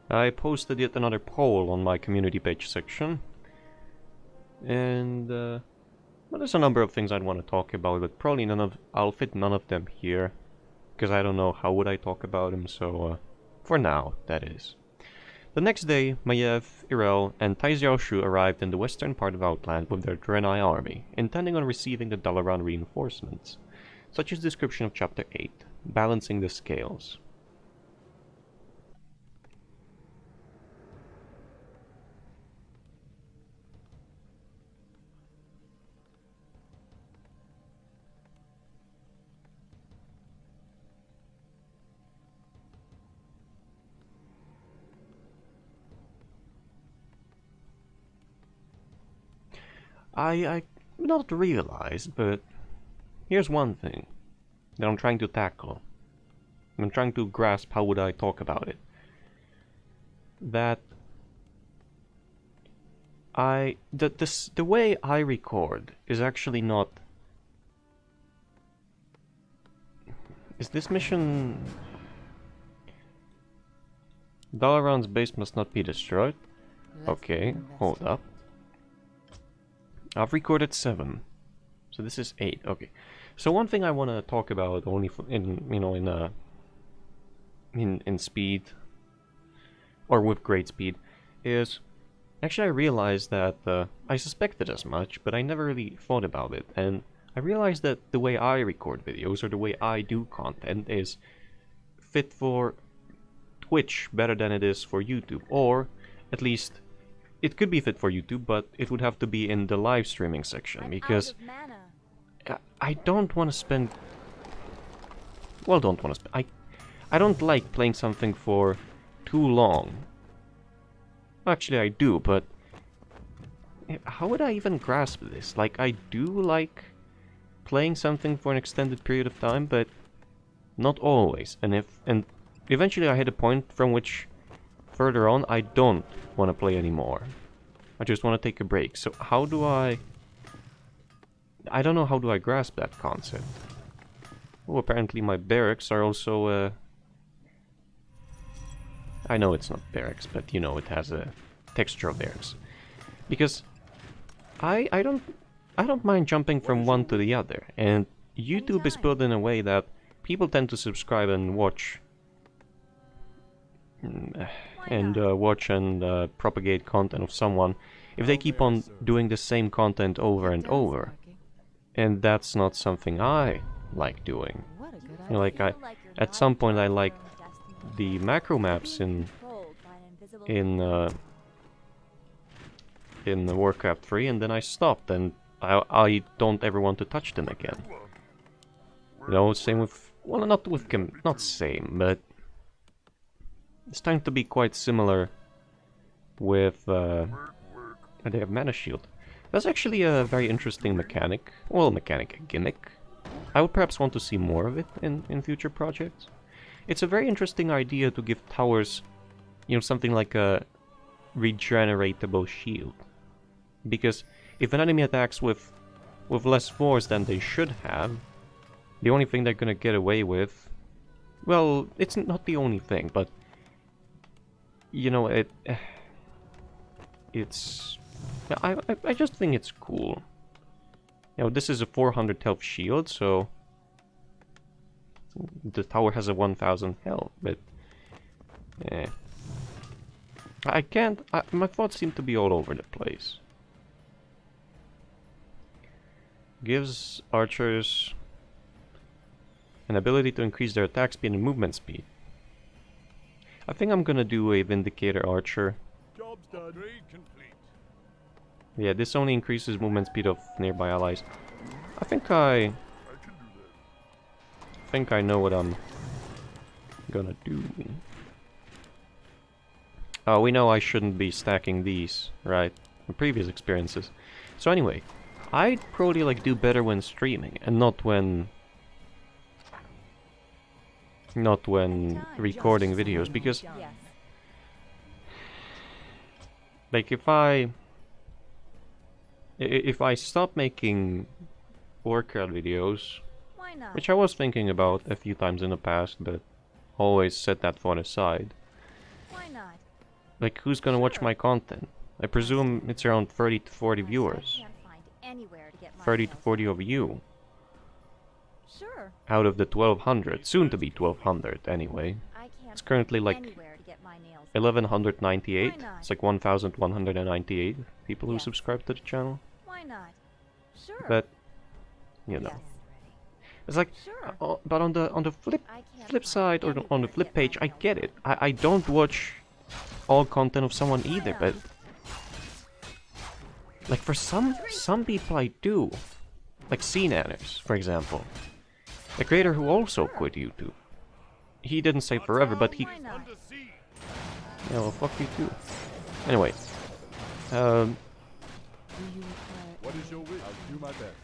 I posted yet another poll on my community page section, and well, there's a number of things I'd want to talk about, but probably I'll fit none of them here, because I don't know how would I talk about them. So for now, that is. The next day, Maiev, Irel, and He Xiaoshu arrived in the western part of Outland with their Draenei army, intending on receiving the Dalaran reinforcements. Such is the description of Chapter 8, Balancing the Scales. I not realized, but here's one thing that I'm trying to tackle. I'm trying to grasp how would I talk about it. That the way I record is actually not. Is this mission? Dalaran's base must not be destroyed. Okay, hold up. I've recorded 7, so this is 8. Okay, so one thing I want to talk about only in speed or with great speed is actually I realized that I suspected as much, but I never really thought about it, and I realized that the way I record videos or the way I do content is fit for Twitch better than it is for YouTube, or at least it could be fit for YouTube, but it would have to be in the live streaming section, because I don't want to spend... Well, don't want to spend... I don't like playing something for too long. Actually, I do, but... How would I even grasp this? Like, I do like playing something for an extended period of time, but not always. And eventually I hit a point from which further on I don't want to play anymore. I just want to take a break. So how do I don't know, how do I grasp that concept? Oh, apparently my barracks are also I know it's not barracks, but you know, it has a texture of barracks. Because I don't mind jumping from one to the other, and YouTube is built in a way that people tend to subscribe and watch and propagate content of someone if they keep on doing the same content over and over. And that's not something I like doing. You know, like at some point I liked the macro maps in the Warcraft 3, and then I stopped, and I don't ever want to touch them again. You know, same with, well, not same, but it's starting to be quite similar with they have Mana Shield. That's actually a very interesting mechanic. Well, a gimmick. I would perhaps want to see more of it in future projects. It's a very interesting idea to give towers, you know, something like a regeneratable shield. Because if an enemy attacks with less force than they should have, the only thing they're gonna get away with... Well, it's not the only thing, but... You know, it's... I just think it's cool. You know, this is a 400 health shield, so... The tower has a 1000 health, but... I can't... my thoughts seem to be all over the place. Gives archers an ability to increase their attack speed and movement speed. I think I'm gonna do a Vindicator Archer. Job's done. Raid complete. Yeah, this only increases movement speed of nearby allies. I think I know what I'm gonna do. Oh, we know I shouldn't be stacking these, right? From previous experiences. So anyway, I'd probably like do better when streaming, and not when recording videos, because like if I stop making Warcraft videos, which I was thinking about a few times in the past, but always set that thought aside. Why not? Like, who's gonna watch my content? I presume it's around 30 to 40 viewers. 30 to 40 of you. Sure. Out of the 1200, soon to be 1200 anyway. It's currently like 1198. It's like 1198 people who subscribe to the channel. Why not? Sure. But you know, it's like, but on the flip side or on the flip page, I get it. I don't watch all content of someone either, but like for some people I do, like Nanners, for example, the creator who also quit YouTube. He didn't say forever, but he. Yeah, well, fuck you too. Anyway, What is your wish? I'll do my best.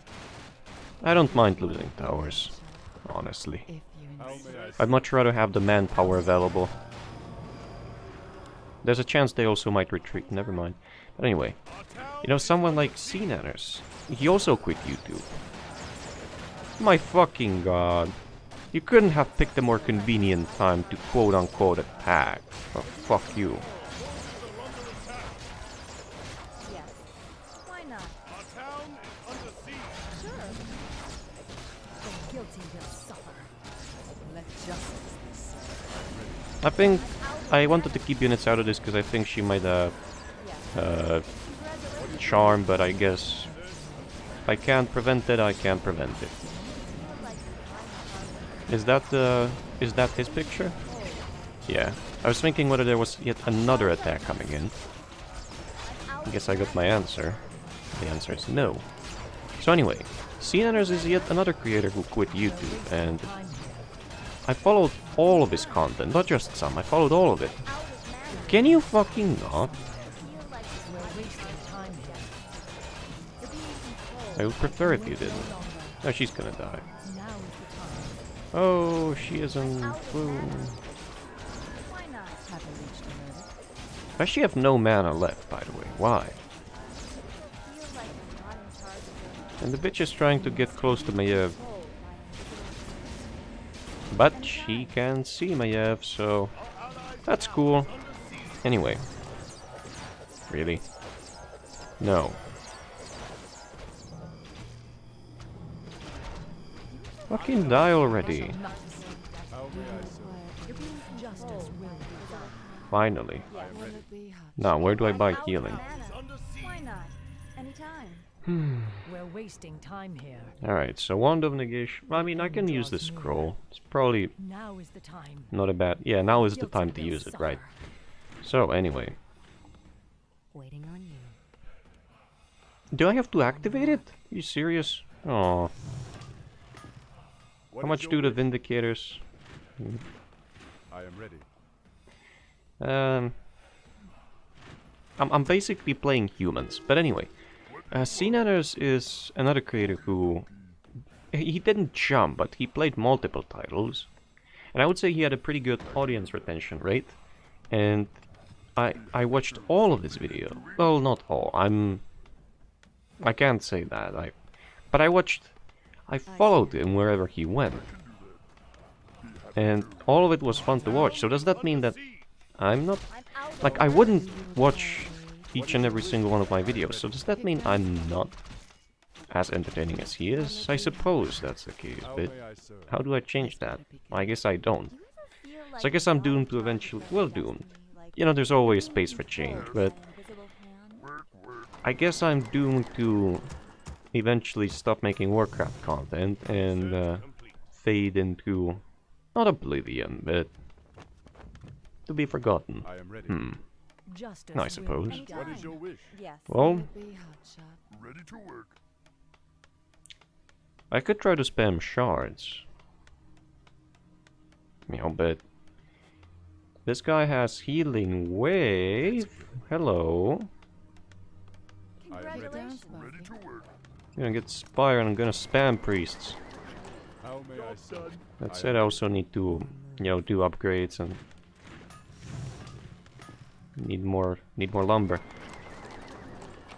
I don't mind losing towers, honestly. How may I I'd much rather have the manpower available. There's a chance they also might retreat, never mind. But anyway, you know, someone like Nanners, he also quit YouTube. My fucking god. You couldn't have picked a more convenient time to quote-unquote attack. Oh, fuck you. Yes. Why not? Our town is under siege. Sure. The guilty will suffer. Let justice be served. I think I wanted to keep units out of this because I think she might have charm, but I guess if I can't prevent it, I can't prevent it. Is that his picture? Yeah. I was thinking whether there was yet another attack coming in. I guess I got my answer. The answer is no. So anyway, Nanners is yet another creator who quit YouTube, and I followed all of his content, not just some, I followed all of it. Can you fucking not? I would prefer if you didn't. No, she's gonna die. Oh, she isn't. Why not? Does she have no mana left, by the way? Why? And the bitch is trying to get close to Maiev. But she can see Maiev, so that's cool. Anyway. Really? No. Fucking die already. How may I serve? Justice will be done. Finally. Will it be hot? Now, where do I buy healing? Why not? Anytime. We're wasting time here. Alright, so Wand of Negation. I mean, I can use this scroll. It's probably Now is the time. not a bad... Yeah, now is the time to use it, right? So, anyway. Waiting on you. Do I have to activate it? Are you serious? Oh. What How is much your do the wish? Vindicators? I am ready. I'm basically playing humans, but anyway. Nanners is another creator who... He didn't jump, but he played multiple titles. And I would say he had a pretty good audience retention rate. And I watched all of his videos. Well, not all. I can't say that. But I followed him wherever he went. And all of it was fun to watch. So does that mean that I'm not... Like, I wouldn't watch each and every single one of my videos. So does that mean I'm not as entertaining as he is? I suppose that's the case, How but may I serve? how do I change that? I guess I don't. So I guess I'm doomed to eventually... Well, doomed. You know, there's always space for change, but... I guess I'm doomed to eventually stop making Warcraft content and fade into... Not oblivion, but... to be forgotten. I am ready. Justice I suppose. will be What done. is your wish? Yes. Well, Will it be hot shot? Ready to work. I could try to spam shards. You know, but... This guy has healing wave. Hello. I am ready. Congratulations. Ready to work. I'm gonna get Spire and I'm gonna spam priests. How may I serve? That said, I also need to, you know, do upgrades and need more lumber.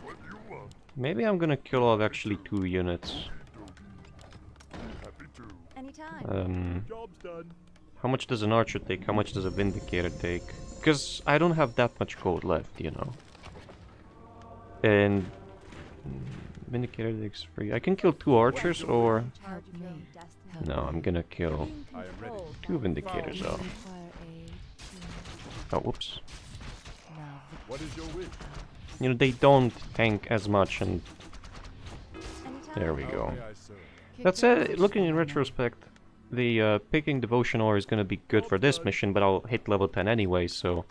What do you want? Maybe I'm gonna kill off actually 2 units. Happy to. Anytime. Job's done. How much does an archer take? How much does a vindicator take? Because I don't have that much gold left, you know. And Vindicator takes free. I can kill 2 archers or Help me. Help no, I'm gonna kill I am ready. 2 Vindicators me. off. Require aid. Oh, whoops. Now What is your wish? You know, they don't tank as much, and Anytime. there we How go. may I serve? That said, looking in retrospect, the picking Devotion Ore is gonna be good for this mission, but I'll hit level 10 anyway, so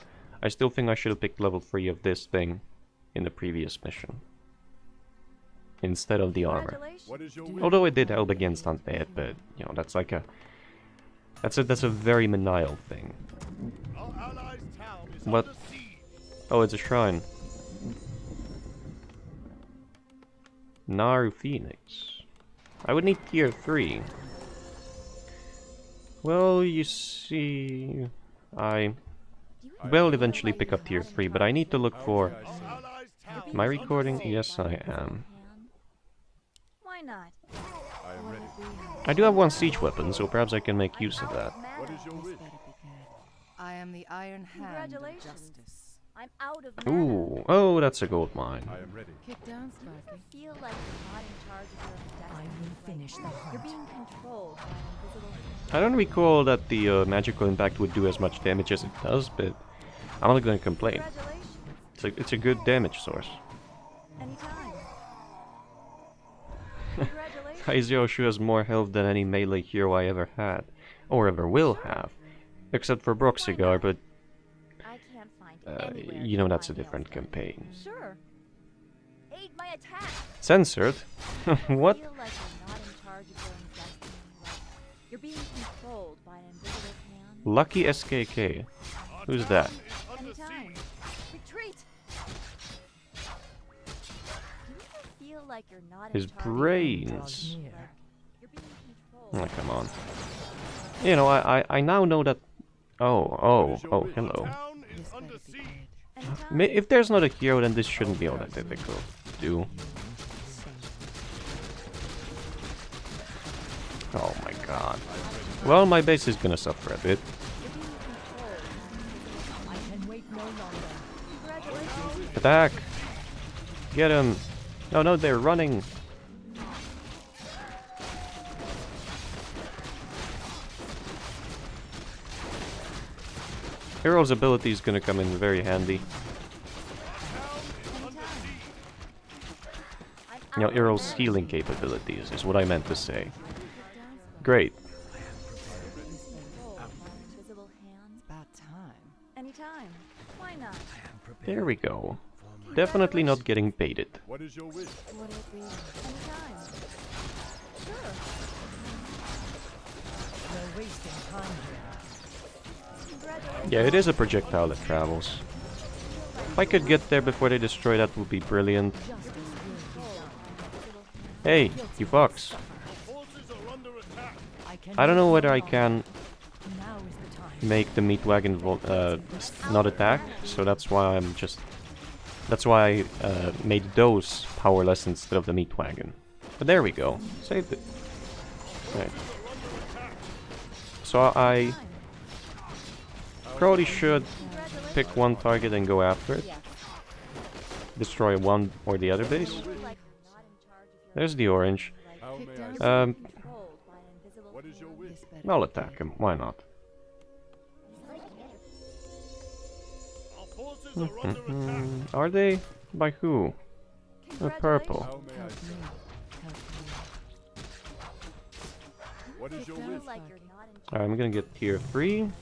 I still think I should have picked level 3 of this thing in the previous mission. Instead of the armor. Congratulations. What is your wish? Although it did help against undead, but you know, that's like a that's a very menial thing. Our allies' town is What? under siege. Oh, it's a shrine. Naru Phoenix. I would need tier 3. Well, you see, I will eventually pick up tier 3, but I need to look for... Our allies' town Am I is recording? under Yes, I am. Why not? siege. I am ready. I do have 1 siege weapon, so perhaps I can make use of that. What is your wish? better be good. I am the Iron Hand of Congratulations. Justice. I'm out of mana. Ooh, oh, that's a gold mine. I am ready. Kick down, Do you ever Sparky. feel like you're not in charge of your own destiny? I will finish the You're hunt. being controlled by an invisible I don't recall that the magical impact would do as much damage as it does, but I'm not gonna complain. Congratulations. It's a good damage source. Anytime. Congratulations. He Xiaoshu has more health than any melee hero I ever had, or ever will have. Except for Broxigar, but I can't find anywhere you know to that's a find different Elfman. campaign. Sure. Aid my attack. Censored? What? Feel like you're not in charge of your own destiny. Like you're being controlled by an invisible hand. Lucky SKK. Who's that? Anytime. Retreat. Do you ever feel like you're not His in charge of your own brains. destiny? Near. Like you're being controlled. Oh, come on. You know, I now know that... Oh, hello. Town is This under better be siege. good. Anytime. If there's not a hero, then this shouldn't be all that difficult to do. Oh my god. Well, my base is gonna suffer a bit. You're being controlled by an invisible hand. I can wait no longer. Congratulations. Attack! Get him! No, they're running! Hero's ability is gonna come in very handy. You know, Hero's healing capabilities is what I meant to say. Great. Controlled by an invisible hand. About time. Anytime. Why not? There we go. Definitely not getting baited. What is your wish? Would it be? Anytime. Sure. We're wasting time here. Congratulations. Yeah, it is a projectile that travels. If I could get there before they destroy that would be brilliant. Hey, you fucks. Forces are under attack. I don't know whether I can Now is the time. make the meat wagon not attack, so that's why I'm just... That's why I made those powerless instead of the meat wagon. But there we go. Saved it. Right. So I probably should pick one target and go after it. Destroy one or the other base. There's the orange. How may I down. serve? Controlled by an invisible What is your hand. wish? This better I'll be attack good. him. Why not? Our forces are under attack. Are they? By who? Purple. How may I Help me. serve? Help me. What is your Feel wish? like you're not in Alright, I'm gonna get tier 3. I'm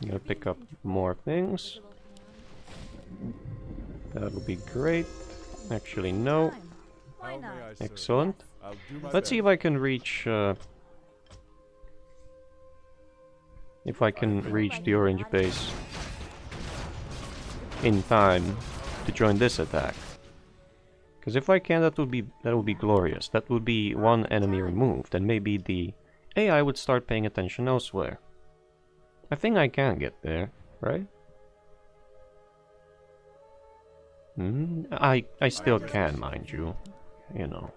gonna pick up more things. invisible hand. That would be great. Actually, no. Anytime. Why How not? may I serve? Excellent. I'll do my Let's see if I can reach... if I can reach the orange base in time to join this attack. Because if I can, that would be glorious. That would be one enemy removed, and maybe the AI would start paying attention elsewhere. I think I can get there, right? I still can, mind you. You know.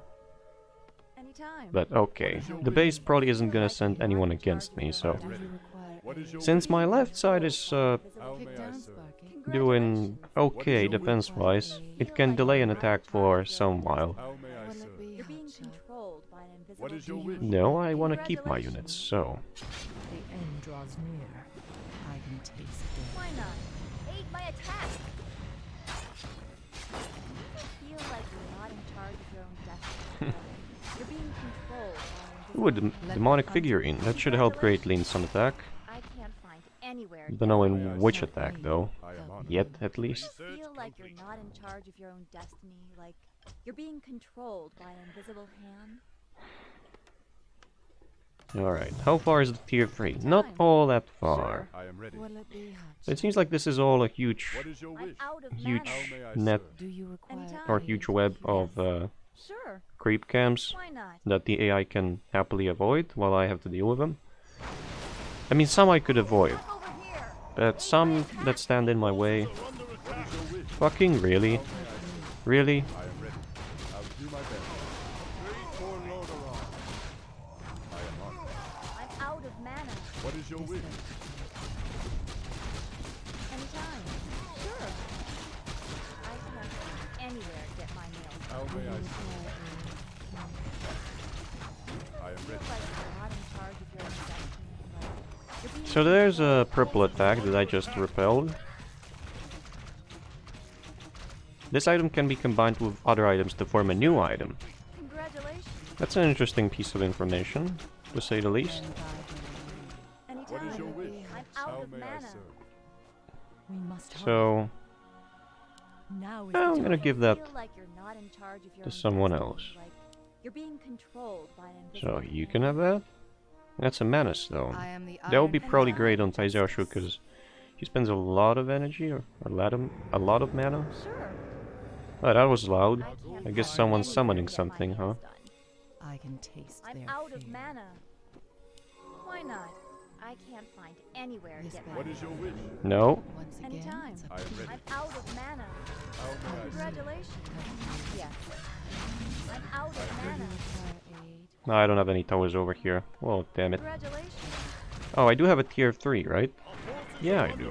Anytime. But okay. The base probably isn't gonna send anyone against me, so... Do you require What is your Since my left side is How Kick may I down, serve? Sparky. doing okay defense-wise, it can delay an attack for some while. How may I Will it serve? be You're being hotshot? controlled by an invisible What is your Do you wish? No, I want to keep my units, so... The end draws near. I can taste death. Why not? Aid my attack! You feel like you're not in charge of your own destiny. You're being controlled by an Ooh, invisible the demonic figurine. That should help greatly in some attack. I can't find anywhere. Don't know in which attack, though. I am honored. Yet, at least. You feel like you're not in charge of your own destiny, like you're being controlled by an invisible hand. Alright, how far is the tier 3? Not all that far. I am ready. Will it be So it hotshot? seems like this is all a huge, What is your I'm wish? out of huge mana. How may I net serve? Do you require Anytime. or aid? huge web of Sure, creep camps why not? that the AI can happily avoid while I have to deal with them. I mean, some I could avoid, Over here. but some that stand in my way. What is your wish? Fucking really? Really? I am ready. I'll do my best. Great warlord around. I am honored. I'm out of mana. What is your wish? Anytime. Sure. I can't find anywhere to get my nails. How may I serve? I am Feel ready. like you're not in charge of your own destiny, like you're being So there's a controlled by purple an attack that I just repelled. This item can be combined with other items to form a new item. Congratulations. That's an interesting piece of information, to say the least. Anytime. What is your wish? I'm out How of may I mana. serve? We must hurry. So, Now is I'm the gonna time. give that Feel like you're not in charge of your to own someone destiny, else. like you're being controlled by an So invisible you hand. can have that? That's a menace, though. I am the That would be Iron probably Hand great on of Tai Xiaoshu, justice. because he spends a lot of energy, or a lot of mana. Sure. Oh, that was loud. I can't I guess find someone's anywhere summoning to get my something, huh? nails done. I can taste I'm their out of fear. mana. Why not? I can't find anywhere to This get my What is your wish? No. Once again, Anytime. it's up I to am you. ready. I'm out of mana. How may I serve? Congratulations. Yes. I'm out of Do you mana. require aid? No, I don't have any towers over here. Well, damn it. Congratulations. Oh, I do have a tier 3, right? Yeah, I do.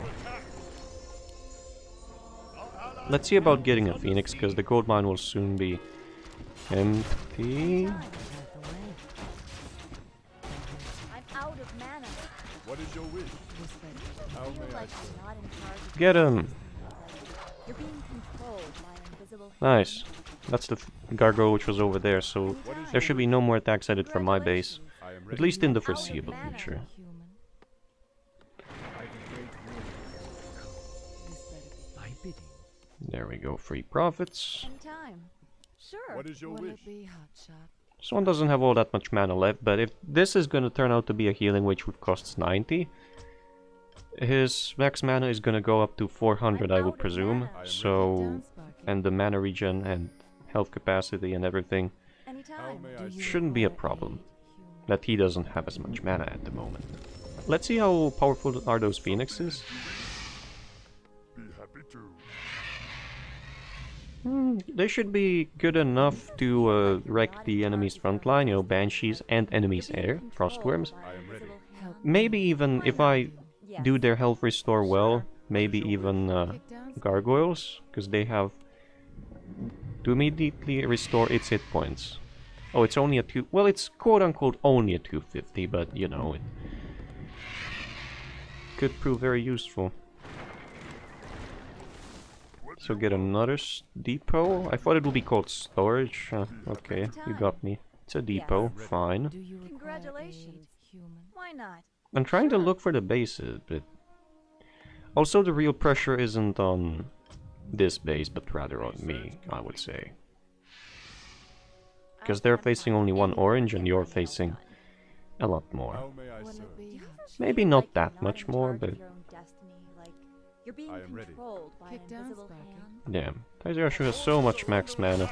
Let's see about getting a phoenix, because the gold mine will soon be empty. Time. Out the way. I'm out of mana. What is your wish? This way. How Feel may I like serve? you're not in charge of Get your him! destiny, like you're being controlled by an invisible hand. Nice. That's the gargoyle which was over there, so Anytime. there should be no more attacks headed from my base. Congratulations. I am At ready. least in the Out of foreseeable mana. future. Human. I can wait This better be my bidding. There we go, free profits. Anytime. Sure. What is your Will wish? it be hotshot? This one doesn't have all that much mana left, but if this is gonna turn out to be a healing witch which costs 90, his max mana is gonna go up to 400, I would presume. I am So, Down, Sparky. and the mana regen and health capacity and everything Anytime. may Do I you shouldn't be a require problem. aid, human? that he doesn't have as much mana at the moment. Let's see how powerful are those phoenixes. Be happy to. They should be good enough to wreck the enemy's front line, you know, banshees and enemies' air, frostworms. I am ready. Help Maybe even if I Yes. do their health restore well, maybe even kick down, gargoyles, because they have to immediately restore its hit points. Oh, it's only a 2. Well, it's quote unquote only a 250, but you know, it could prove very useful. So get another depot. I thought it would be called storage. Okay, you got me. It's a depot. Fine. Do you require Congratulations. aid, human? Why not? I'm trying to look for the bases, but also the real pressure isn't on this base, but rather on me, I would say. Because they're facing only one orange and you're facing a lot more. How may I Will serve? it be hotshot? Maybe not that much more, but You're being I am ready. controlled by Kick an down, invisible Sparky. hand. damn. Tai Xiaoshu has so much max mana.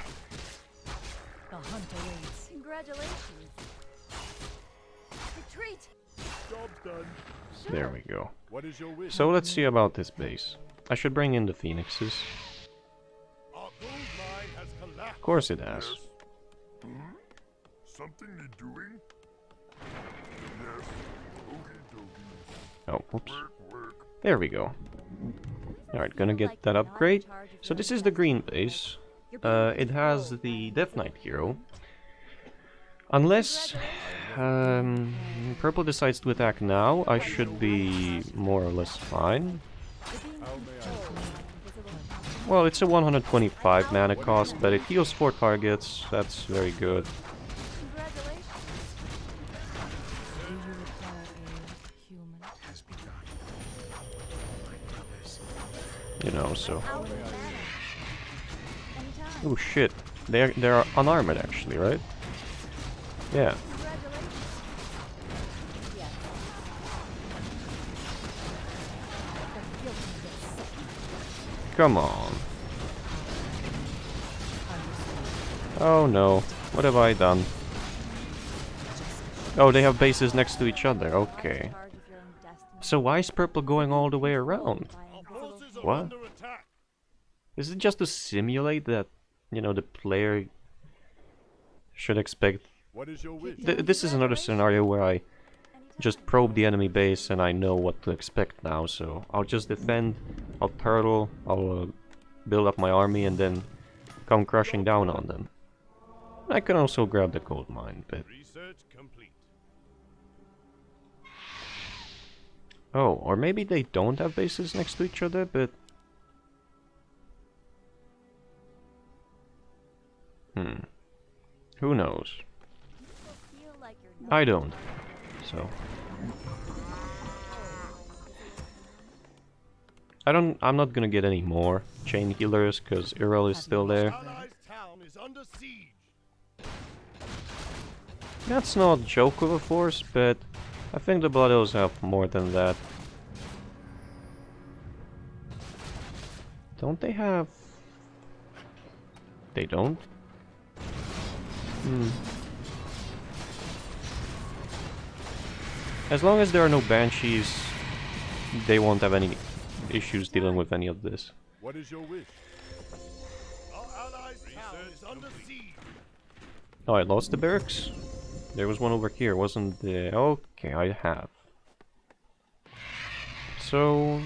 The hunt awaits. Congratulations. Retreat. Job's done. Sure. There we go. What is your wish? So let's see about this base. I should bring in the phoenixes. Our gold mine has collapsed. Of course it has. Something need doing? Yes. Okie dokie. Oh, whoops. There we go. Alright, gonna get that upgrade. So this is the green base. It has the Death Knight hero. Unless purple decides to attack now, I should be more or less fine. Well, it's a 125 mana cost, but it heals 4 targets. That's very good. Do you require a human? You know, so. Oh shit, they're unarmored actually, right? Yeah. Come on. Oh no, what have I done? Oh, they have bases next to each other, okay. So why is purple going all the way around? What? Is it just to simulate that, you know, the player should expect... What is your wish? This is another scenario where I just probe the enemy base and I know what to expect now, so I'll just defend, I'll turtle, I'll build up my army and then come crushing down on them. I can also grab the gold mine, but... Research complete. Oh, or maybe they don't have bases next to each other, but... Who knows? I don't. So... I'm not gonna get any more chain healers, because Irel is still there. Allies' town is under siege. That's not joke of a force, but I think the Blood Elves have more than that. Don't they have... They don't? As long as there are no Banshees, they won't have any issues dealing with any of this. What is your wish? Our allies' town is under siege. Oh, I lost the barracks? There was one over here, wasn't there? Okay, I have. So...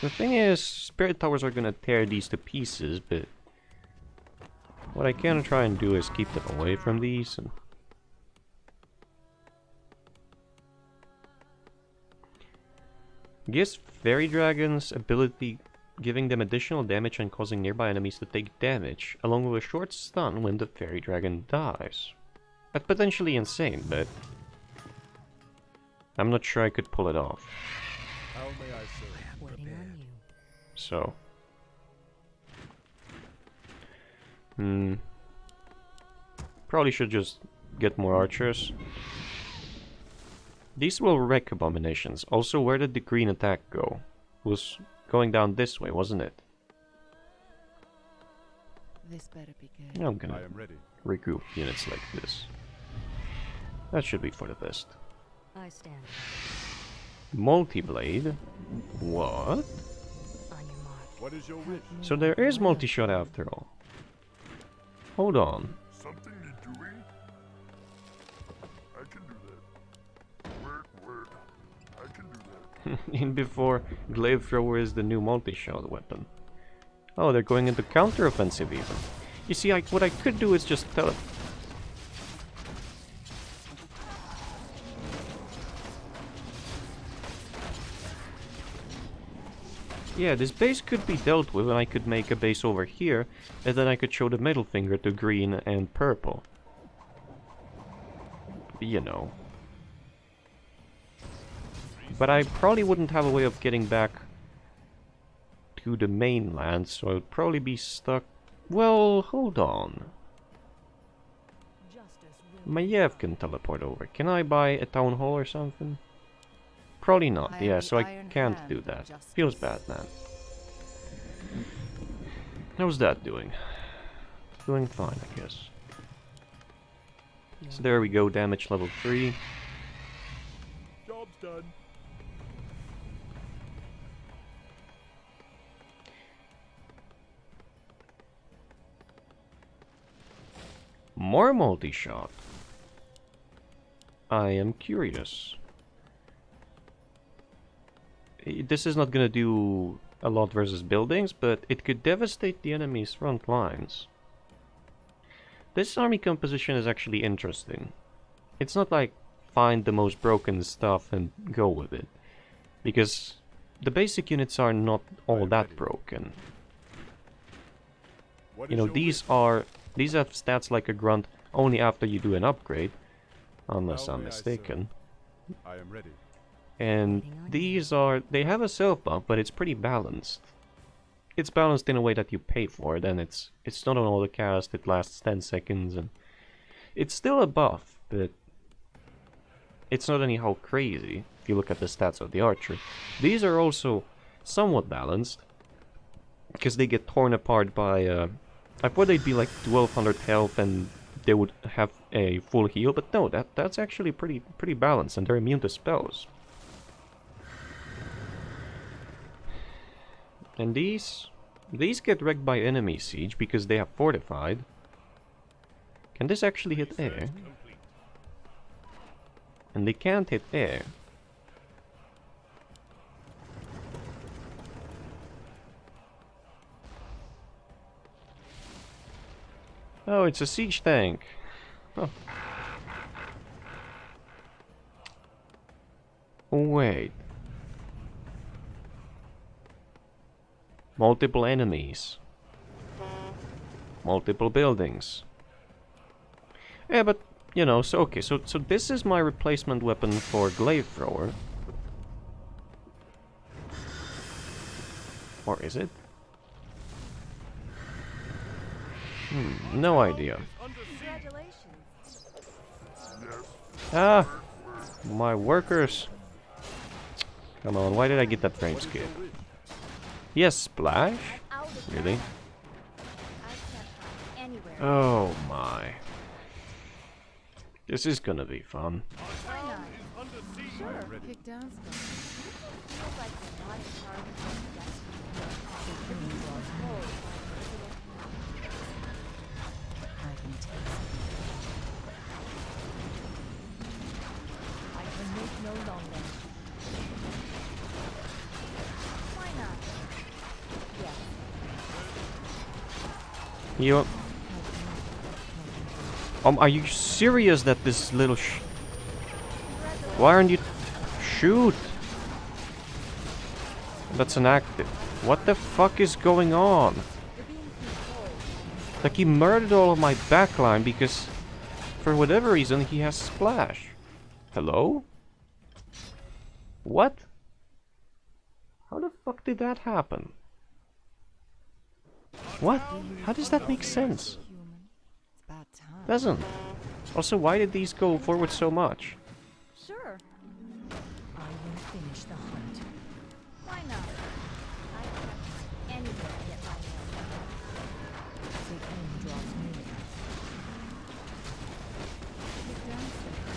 The thing is, Spirit Towers are gonna tear these to pieces, but... What I can try and do is keep them away from these and... Gives Fairy Dragons ability giving them additional damage and causing nearby enemies to take damage, along with a short stun when the Fairy Dragon dies. That's potentially insane, but... I'm not sure I could pull it off. How may I serve? Waiting on you. So... Probably should just get more archers. These will wreck abominations. Also, where did the green attack go? It was going down this way, wasn't it? This better be good. I'm I gonna am ready. regroup units like this. That should be for the best. I stand. Multi-blade? What? On your mark. What is your wish? So there is multi-shot after all. Hold on. Something you're doing? I can do that. Work. I can do that. In before, Glaive Thrower is the new multi-shot weapon. Oh, they're going into counter-offensive even. You see, what I could do is just tell it. Yeah, this base could be dealt with and I could make a base over here, and then I could show the middle finger to green and purple. You know. But I probably wouldn't have a way of getting back to the mainland, so I'd probably be stuck... Well, hold on. Maiev can teleport over. Can I buy a town hall or something? Probably not, yeah, so I can't do that. Feels bad, man. How's that doing? Doing fine, I guess. So there we go, damage level 3. Job's done. More multi-shot. I am curious. this is not gonna do a lot versus buildings, but it could devastate the enemy's front lines. This army composition is actually interesting. It's not like find the most broken stuff and go with it, because the basic units are not all that broken. You know, these have stats like a grunt only after you do an upgrade, unless I'm mistaken. I am ready. And they have a self buff, but it's pretty balanced. It's balanced in a way that you pay for it, and it's not an auto cast, it lasts 10 seconds, and it's still a buff, but it's not anyhow crazy if you look at the stats of the archer. These are also somewhat balanced, because they get torn apart by, I thought they'd be like 1200 health and they would have a full heal, but no, that's actually pretty balanced, and they're immune to spells. And these get wrecked by enemy siege because they have fortified. Can this actually hit air? And they can't hit air. Oh, it's a siege tank. Oh. Wait. Multiple enemies. Multiple buildings. Yeah, but, you know, so okay, so this is my replacement weapon for Glaive Thrower. Or is it? No idea. Congratulations. Ah! My workers! Come on, why did I get that frame skip? Yes, splash? Really? I can't find anywhere. Oh my. This is gonna be fun. Why not? Sure. Kick down stuff. Feels like we're not in charge of our destiny. The enemy draws near. I can taste it. I can wait no longer. Why not? Yes. You... are you serious that this little Why aren't you... Shoot! That's an active... What the fuck is going on? You're being controlled. Like, he murdered all of my backline because... For whatever reason, he has splash. Hello? What? How the fuck did that happen? What? How does that make sense? Human. It's about time. Doesn't. Also, why did these go forward so much? Sure. I will finish the hunt. Why not? I can't find anywhere to get my hands. The end draws near. Kick down stuff.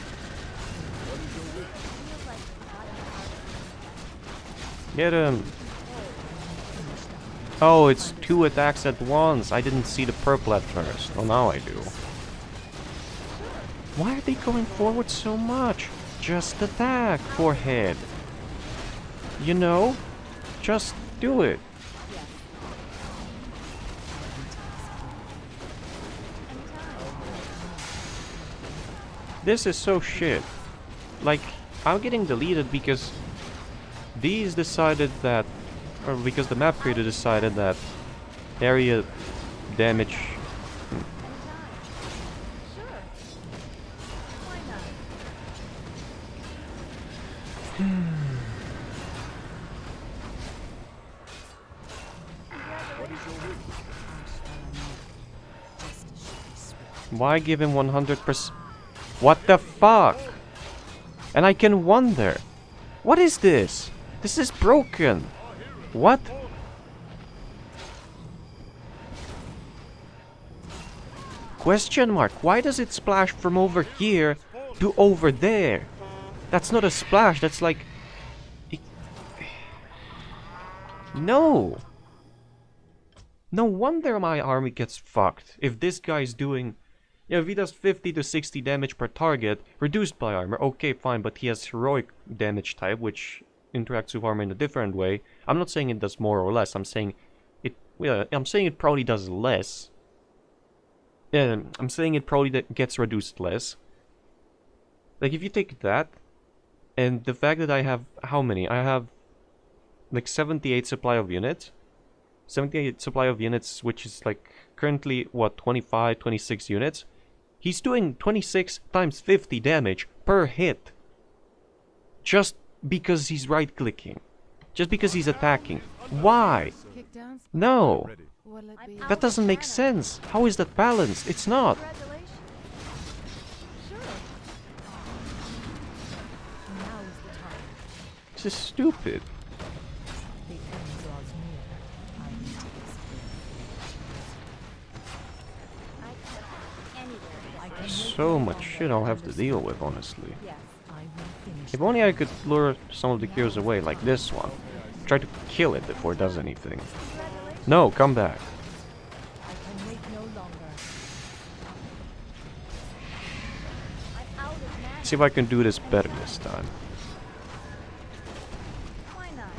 Feels like we're not in charge of Get him. Finish the hunt. Oh, it's 2 attacks at once. I didn't see the purple at first. Well, now I do. Why are they going forward so much? Just attack, forehead. You know? Just do it. This is so shit. Like, I'm getting deleted because these decided that, or because the map creator decided that area damage. Sure. Why not? Why give him 100%? What the fuck? And I can wonder, what is this? This is broken. What? Question mark. Why does it splash from over here to over there? That's not a splash. That's like... No. No wonder my army gets fucked. If this guy's doing... Yeah, if he does 50 to 60 damage per target, reduced by armor, okay, fine, but he has heroic damage type, which interacts with armor in a different way. I'm not saying it does more or less. I'm saying it. Well, I'm saying it probably does less. I'm saying it probably gets reduced less. Like if you take that, and the fact that I have how many? I have like 78 supply of units. 78 supply of units, which is like currently what 25, 26 units. He's doing 26 times 50 damage per hit. Just because he's right-clicking. Just because he's attacking. Why? Kick down. No. Ready. Will it be? That doesn't make sense. How is that balanced? It's not. Congratulations. Sure. Now is the time. This is stupid. The end draws near. I can taste I can anywhere. I can So much shit I'll have to deal with, honestly. Yes. I will finish. If only I could lure some of the cures away, like this one. Try to kill it before it does anything. Congratulations. No, come back. I can wait no longer. I'm out of mana. See if I can do this better this time. Why not?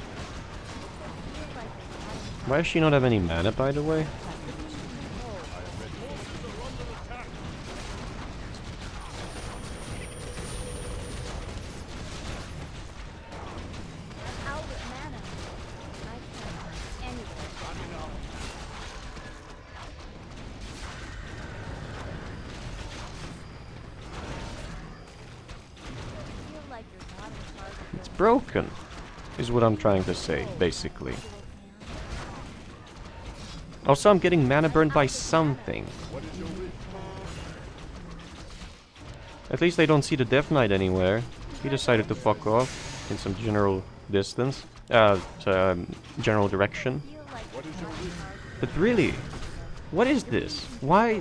Feels like a lot Why does she not have any mana, by the way? of control. I'm out of mana. I can anywhere. Feel like you're not in charge of It's broken, is what I'm trying to say, basically. your hand. Also, I'm getting mana burned by something. What is your wish? At least I don't see the Death Knight anywhere. He decided to fuck off in some general distance. General direction. Feel like What is your you're not in wish? charge of But really, what is this? Why?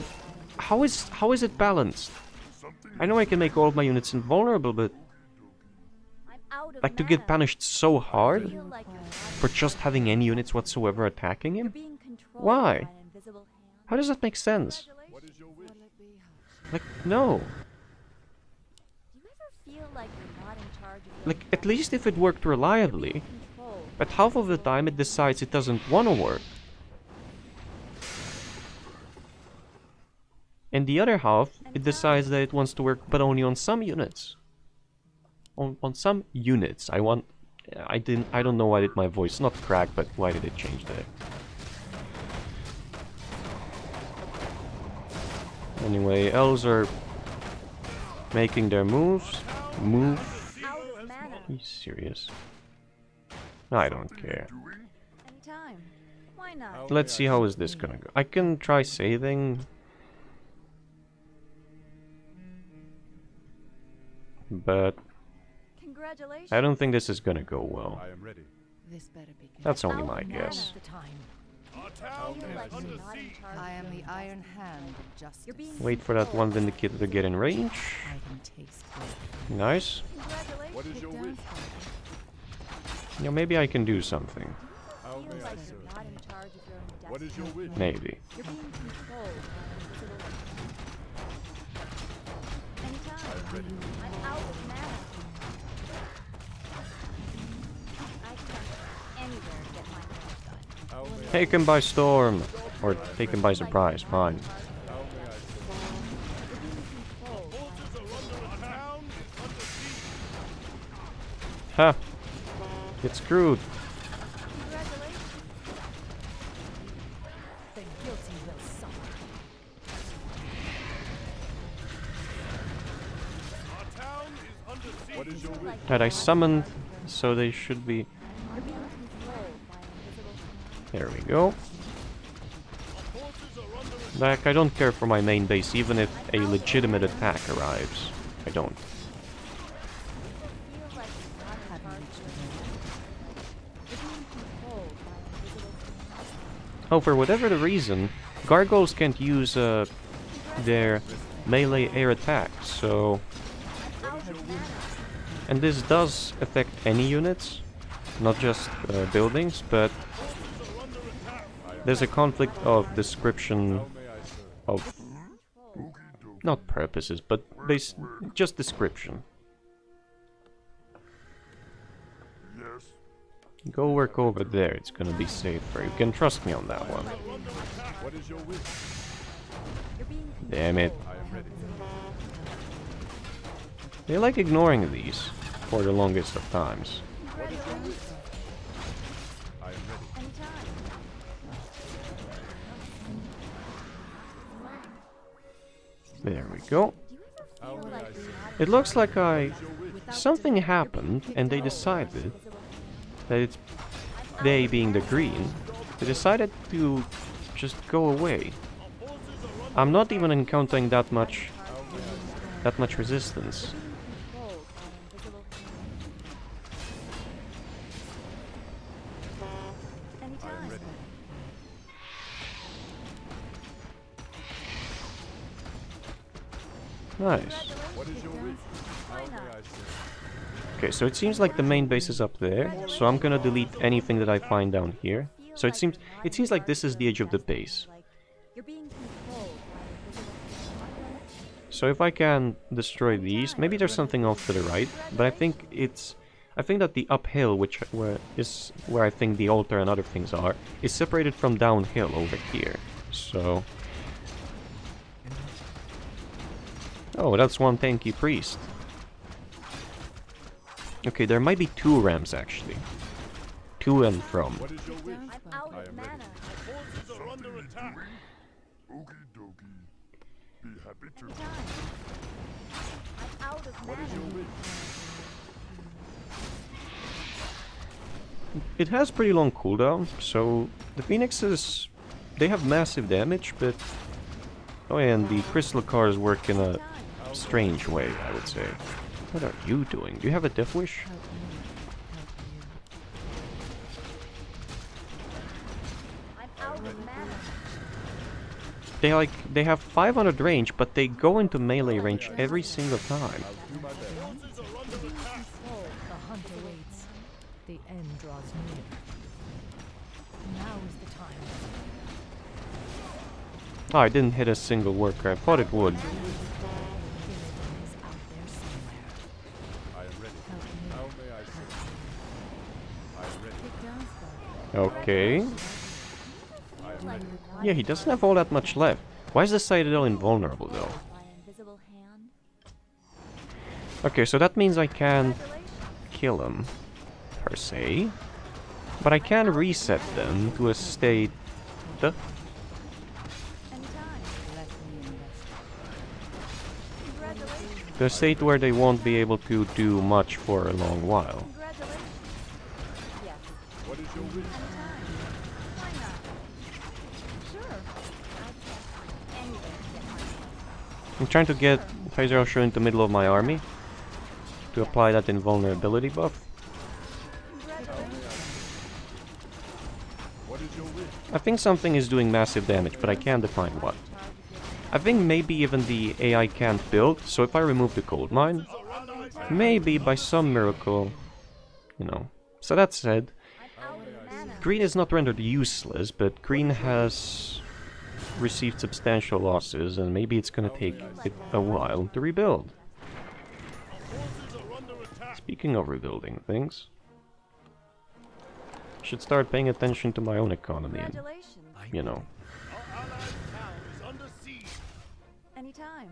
How is it balanced? I know I can make all of my units invulnerable, but I'm out of like to mana. get punished so hard Feel like you're not for just having any units whatsoever attacking You're him? being controlled Why? by an invisible hand. How does that make sense? What is your wish? Will it be? Like, no. Do you ever feel like you're not in charge of your Like, at least if it worked reliably. control? But half of the time it decides it doesn't want to work. And the other half, it decides that it wants to work, but only on some units. On some units. I don't know why did my voice not crack, but why did it change there? Anyway, elves are making their moves. Move. Out of mana. Are you serious? I don't care. Anytime. Why not? Let's see how is this gonna go. I can try saving. But Congratulations. I don't think this is gonna go well. I am ready. This better be good. That's only Out my of guess. The time. Feel like you're not in charge I of am your the Iron Hand of Justice. You're being Wait for that one controlled. Vindicator to get in range. I can taste it. Nice. Congratulations. What is Kick your down. wish? Yeah, maybe I can do something. How Feel may I like serve? you're not in charge of your own destiny. What is your wish? Maybe. You're being controlled by an invisible hand. Anytime. I'm out of mana. I can anywhere get my hands done. How may I Taken by storm. Or taken by surprise, fine. How may I serve? You're being controlled by an Ha! Get screwed. Congratulations. The guilty will suffer. What is your wish? Right, I summoned, so they should be... You're being controlled by an invisible hand. There we go. Like, I don't care for my main base, even if a legitimate attack arrives. I don't. Feel like you're not in charge of your own destiny. You're being controlled by an invisible hand. Oh, for whatever the reason, gargoyles can't use their melee air attacks, so... Out of mana. And this does affect any units, not just buildings, but there's a conflict of description How may I serve? of, Controlled. not purposes, but just description. Yes. Go work over there, it's gonna be safer. You can trust me on that one. What is your wish? You're being Damn it. I am ready. They like ignoring these for the longest of times. What is your wish? I am ready. anytime. There we go. Do you How ever feel may I like serve? It looks like Your wish? something happened and they decided that it's they being the green, they decided to just go away. I'm not even encountering that much resistance. controlled by an invisible hand? I am Anytime. ready. Nice. What is your wish? How may I serve? Okay, so it seems like the main base is up there, so I'm gonna delete anything that I find down here. So it seems like this is the edge of the base. Like you're being controlled by an invisible hand. So if I can destroy these, maybe there's something off to the right, but I think that the uphill, where I think the altar and other things are, is separated from downhill over here. So, oh, that's one tanky priest. Okay, there might be two ramps actually, to and from. What is your wish? I'm out I of am ready. mana. Forces are under attack. Okie dokie. Be happy to. Anytime. I'm out of What is your mana. wish? It has pretty long cooldown, so the phoenixes, they have massive damage, but oh, and the crystal cars work in a strange way, I would say. What are you doing? Do you have a death wish? Help me. Help you. I'm out of mana. They have 500 range, but they go into melee range every single time. I'll do my best. You're being controlled. The hunt awaits. The end draws near. Now is the time. Oh, I didn't hit a single worker. I thought it would. Killing is out there somewhere. I am ready. Help me. How may I serve? I am ready. It does go. Okay. I am ready. Yeah, he doesn't have all that much left. Why is the Citadel invulnerable though? By an invisible hand. Okay, so that means I can't Congratulations. kill them, per se. But I can reset them to a state... Anytime. Let me invest. Congratulations. to a state where they won't be able to do much for a long while. Congratulations. Yes. What is your wish? Anytime. Why not? Sure. I can't find anything to get my hands on. I'm trying to get He Xiaoshu into the middle of my army to apply that invulnerability buff. What is your wish? I think something is doing massive damage, but I can't define what. I think maybe even the AI can't build, so if I remove the gold mine, maybe by some miracle, you know. So that said, I'm out of mana. green is not rendered useless, but green has received substantial losses, and maybe it's gonna take it a while to rebuild. Speaking of rebuilding things, should start paying attention to my own economy and, Congratulations. you know. Our allied town is under siege. Anytime.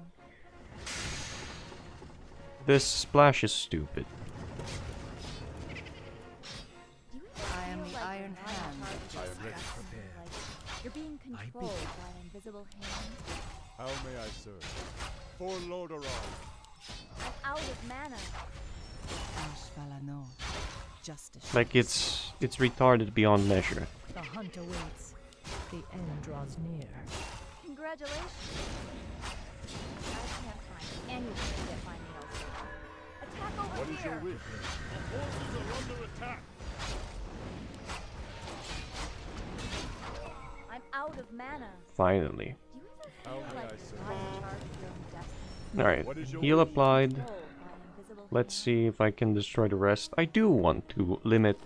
This splash is stupid. Do you I am ever the feel like Iron you're Hand. not I am ready. like you're being controlled by an invisible hand? How may I serve? For Lordaeron. I'm out of mana. Ashvalano. Justice. Like it's retarded beyond measure. The hunt awaits. The end draws near. Congratulations. I can't find anything to get my nails on. Attack over What is your here. wish? Our forces are under attack. I'm out of mana. Finally. Do you ever How feel may like I you're serve? in charge of your own destiny? Alright, What is your heal wish? applied. Controlled by an invisible Let's hand? see if I can destroy the rest. I do want to limit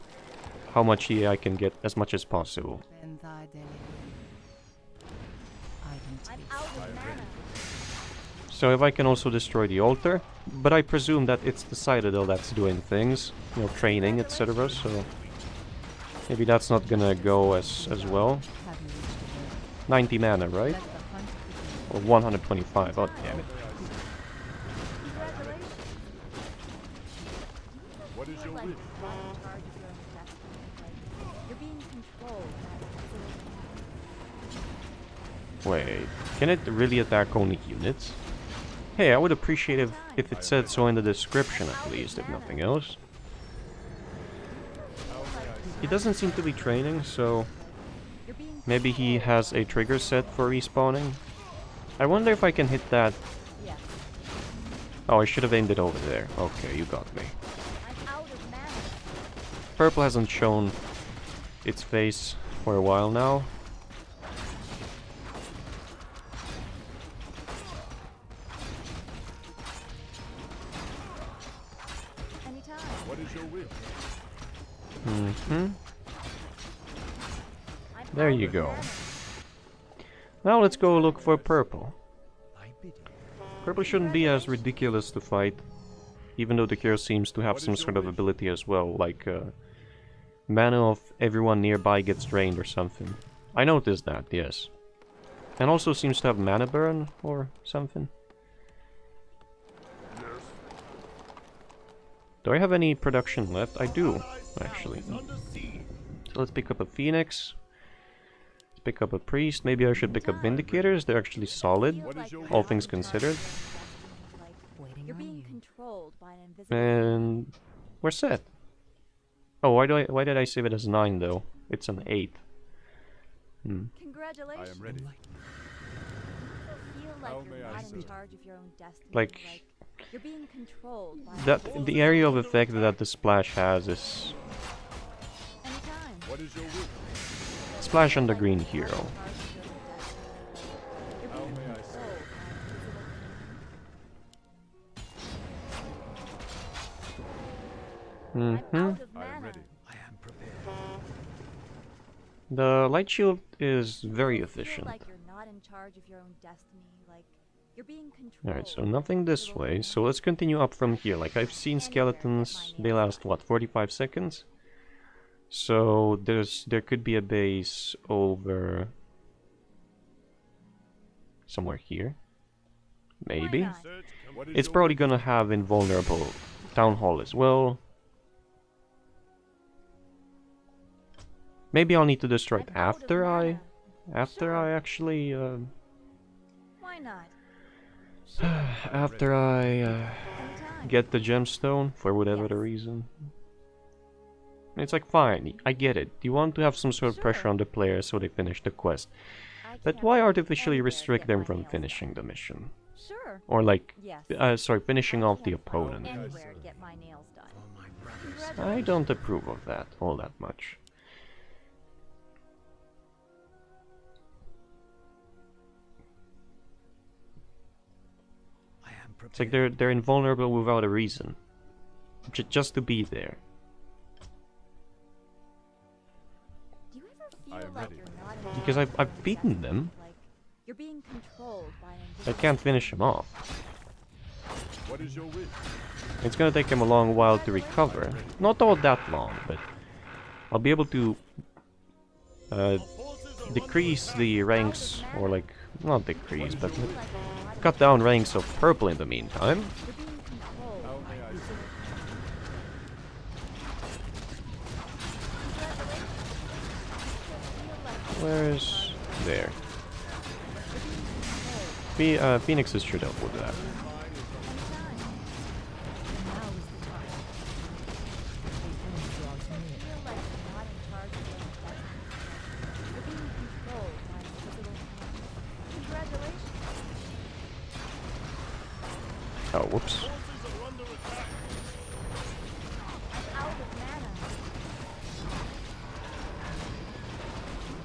how much EA I can get as much as possible. Then thy delegate. I can I'm taste. out of I am mana. So if I can also destroy the altar, but I presume that it's the Citadel that's doing things, you know, training, etc. So Maybe that's not gonna go as well. Have you reached a goal? 90 mana, right? Let the hunt begin. Or 125. Oh damn it. Congratulations. What is your Like wish? you're not in charge of your own destiny. Like you're being controlled by invisible Wait, can it really attack only units? Hey, I would appreciate if it said so in the description at least, if nothing else. He doesn't seem to be training, so You're being maybe he has a trigger set for respawning. I wonder if I can hit that. yes. Oh, I should have aimed it over there. Okay, you got me. I'm out of mana. Purple hasn't shown its face for a while now. Anytime. What is your wish? Mm-hmm. I'm There out you of go. mana. Now let's go look for purple. I bid you. Purple shouldn't be as ridiculous to fight, even though the hero seems to have some sort of ability as well, like mana of everyone nearby gets drained or something. I noticed that, yes. And also seems to have mana burn or something. Yes. Do I have any production left? I do, actually. So let's pick up a Phoenix. Let's pick up a Priest. Maybe I should pick up Vindicators. They're actually solid, What is your all wish? things considered. Like Waiting you're on being you. controlled by an invisible And we're set. Oh, why did I save it as 9 though? It's an 8. Hmm. I Congratulations. am ready. You feel like How you're may I not in serve? charge of your own destiny. Like, you're being controlled by that the area of effect that the splash has is anytime. What is your wish? splash on the green hero. How may I serve? Mm-hmm. I am ready. The light shield is very Feel efficient. like you're not in charge of your own destiny. Like you're being controlled. Alright, so nothing this way, so let's continue up from here. Like, I've seen skeletons, they last, what, 45 seconds? So, there could be a base over somewhere here. Maybe. not? What is It's your probably gonna have invulnerable town hall as well. Maybe I'll need to destroy it I'm out of after mana. I actually, Why not? after I, Anytime. get the gemstone, for whatever the reason. It's like, fine, I get it. You want to have some sort of pressure Sure. on the player so they finish the quest. I But can't why go artificially anywhere to restrict get them my from nails finishing done. the mission? Sure. Or like, Yes. sorry, finishing I off the can't go opponent. Anywhere to get my nails done. I Congratulations. don't approve of that all that much. It's like they're invulnerable without a reason. Just to be there. Do you ever I feel am like ready. you're not in Because charge of I've your own beaten them. destiny? Like you're being controlled by an I invisible can't finish him off. What is your wish? It's gonna take him a long while to recover. Not all that long, but I'll be able to decrease the ranks, or like, not decrease, but feel like you're not in cut down ranks of purple in the meantime. You're being controlled How by may I serve? Where's... there. Phoenixes should help with that. Now is the time. The end draws near. Feel like you're not in charge of your own destiny. You're being controlled by an invisible hand. Congratulations. Oh, whoops. I'm out of mana.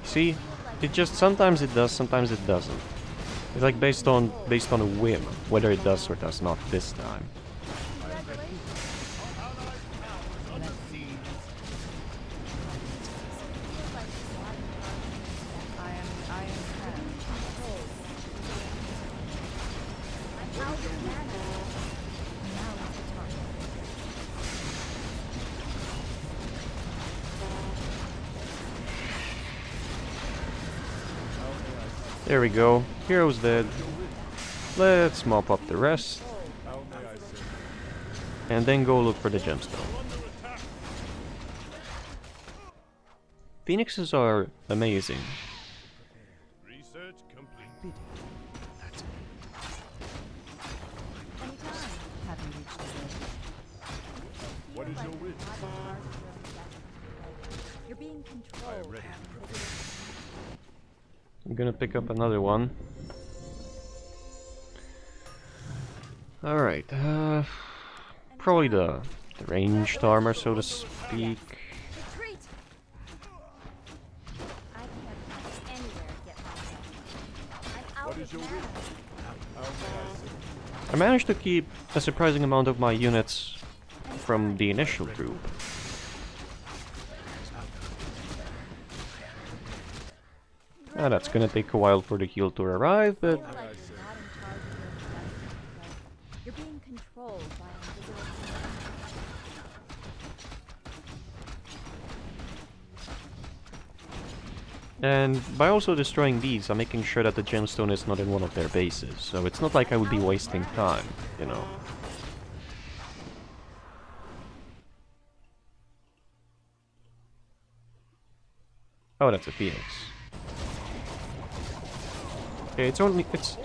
See? It just, sometimes it does, sometimes it doesn't. It's like based on a whim, whether it does or does not this time. Congratulations. I am controlled. I'm out of mana. Now is the time. There we go. Hero's dead. Let's mop up the rest. How may I serve? And then go look for the gemstone. Phoenixes are amazing. Research complete. Anytime. Have you reached the limit? What is your wish? You're being controlled. I am ready. I'm gonna pick up another one. Alright, probably the ranged armor, so to speak. Retreat. I can't find anywhere to get my hands. I'm out What is of your mana. How may I serve? I managed to keep a surprising amount of my units from the initial group. Ah, that's gonna take a while for the heal to arrive, but Feel like you're not in charge of your own destiny, like you're being controlled by an invisible hand. and by also destroying these, I'm making sure that the gemstone is not in one of their bases, so it's not like I would be wasting time, you know. Oh, that's a phoenix. Okay, it's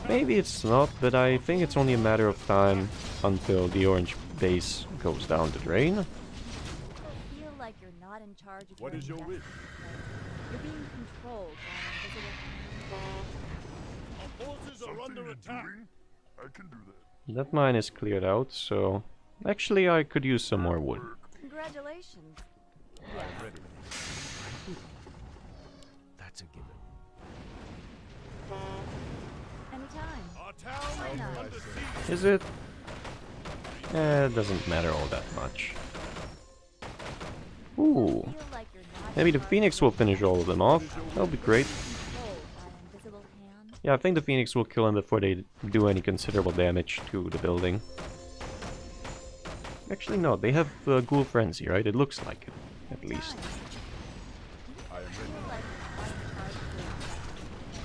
maybe it's not, but I think it's only a matter of time until the orange base goes down the drain. Feel like you're not in charge of What your is own your destiny, wish? like you're being controlled by an invisible hand. Our forces are Something under you're attack. doing? I can do that. That mine is cleared out, so actually I could use some more wood. Congratulations. I am ready. That's a given. Anytime. Our town Why is not? under siege. Is it? It doesn't matter all that much. Ooh, Feel like you're not maybe in the charge phoenix of will your finish all of them off. That'll be great. controlled by an invisible hand. Yeah, I think the phoenix will kill them before they do any considerable damage to the building. Actually, no, they have ghoul frenzy, right? It looks like it, at least. I am Feel ready. like you're not in charge of your own destiny.